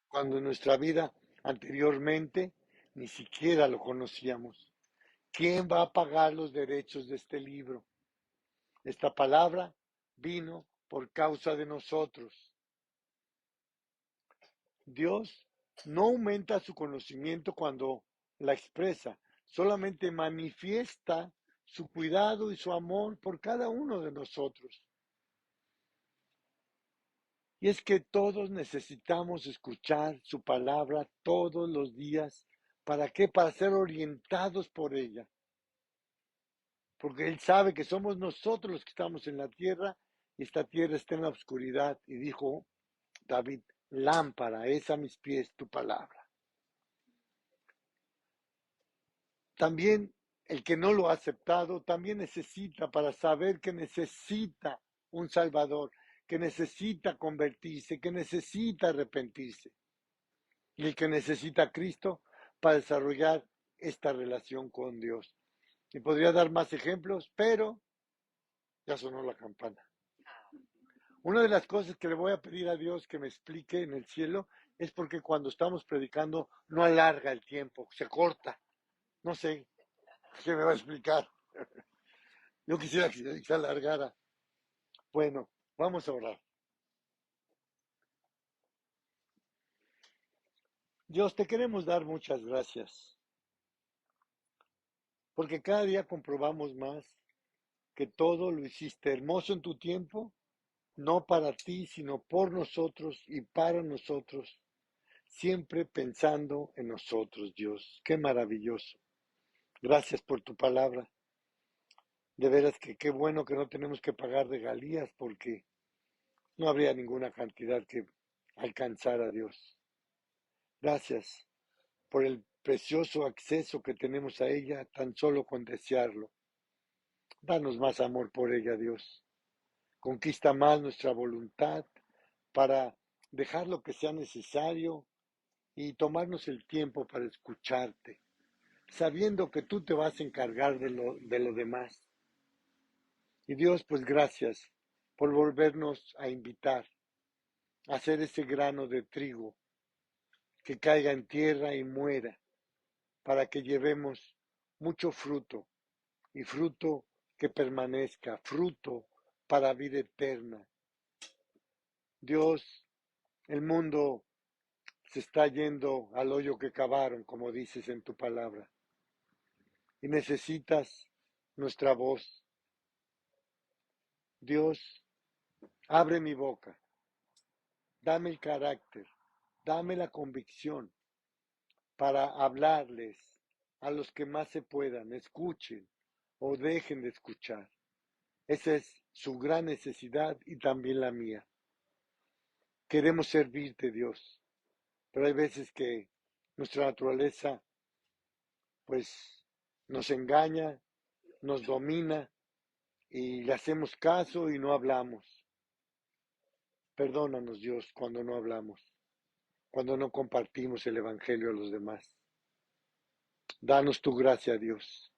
cuando en nuestra vida anteriormente ni siquiera lo conocíamos. ¿Quién va a pagar los derechos de este libro? Esta palabra vino por causa de nosotros. Dios no aumenta su conocimiento cuando la expresa, solamente manifiesta su cuidado y su amor por cada uno de nosotros. Y es que todos necesitamos escuchar su palabra todos los días. ¿Para qué? Para ser orientados por ella. Porque Él sabe que somos nosotros los que estamos en la tierra y esta tierra está en la oscuridad. Y dijo David, lámpara es a mis pies tu palabra. También el que no lo ha aceptado también necesita para saber que necesita un Salvador, que necesita convertirse, que necesita arrepentirse. Y el que necesita a Cristo para desarrollar esta relación con Dios. Y podría dar más ejemplos, pero ya sonó la campana. Una de las cosas que le voy a pedir a Dios que me explique en el cielo es porque cuando estamos predicando no alarga el tiempo, se corta. No sé qué me va a explicar. Yo quisiera que se alargara. Bueno, vamos a orar. Dios, te queremos dar muchas gracias, porque cada día comprobamos más que todo lo hiciste hermoso en tu tiempo, no para ti, sino por nosotros y para nosotros, siempre pensando en nosotros, Dios. Qué maravilloso. Gracias por tu palabra. De veras que qué bueno que no tenemos que pagar regalías, porque no habría ninguna cantidad que alcanzara a Dios. Gracias por el precioso acceso que tenemos a ella tan solo con desearlo. Danos más amor por ella, Dios. Conquista más nuestra voluntad para dejar lo que sea necesario y tomarnos el tiempo para escucharte, sabiendo que tú te vas a encargar de lo demás. Y Dios, pues gracias por volvernos a invitar a hacer ese grano de trigo que caiga en tierra y muera, para que llevemos mucho fruto y fruto que permanezca, fruto para vida eterna. Dios, el mundo se está yendo al hoyo que cavaron, como dices en tu palabra, y necesitas nuestra voz. Dios, abre mi boca, dame el carácter, dame la convicción para hablarles a los que más se puedan, escuchen o dejen de escuchar. Esa es su gran necesidad y también la mía. Queremos servirte, Dios, pero hay veces que nuestra naturaleza, pues, nos engaña, nos domina y le hacemos caso y no hablamos. Perdónanos, Dios, cuando no hablamos, cuando no compartimos el Evangelio a los demás. Danos tu gracia, Dios.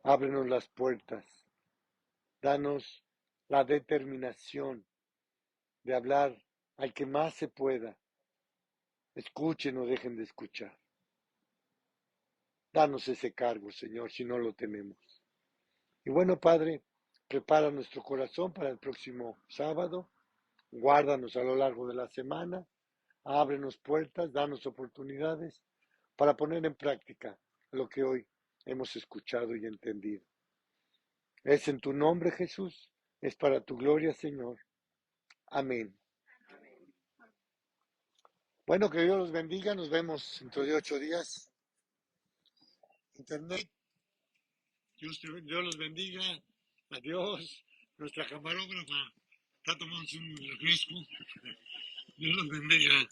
Ábrenos las puertas. Danos la determinación de hablar al que más se pueda. Escuchen o dejen de escuchar. Danos ese cargo, Señor, si no lo tenemos. Y bueno, Padre, prepara nuestro corazón para el próximo sábado, guárdanos a lo largo de la semana, ábrenos puertas, danos oportunidades para poner en práctica lo que hoy hemos escuchado y entendido. Es en tu nombre, Jesús, es para tu gloria, Señor. Amén. Bueno, que Dios los bendiga, nos vemos dentro de 8 días. Internet, Dios los bendiga. Adiós. Nuestra camarógrafa está tomando un refresco. Dios los bendiga.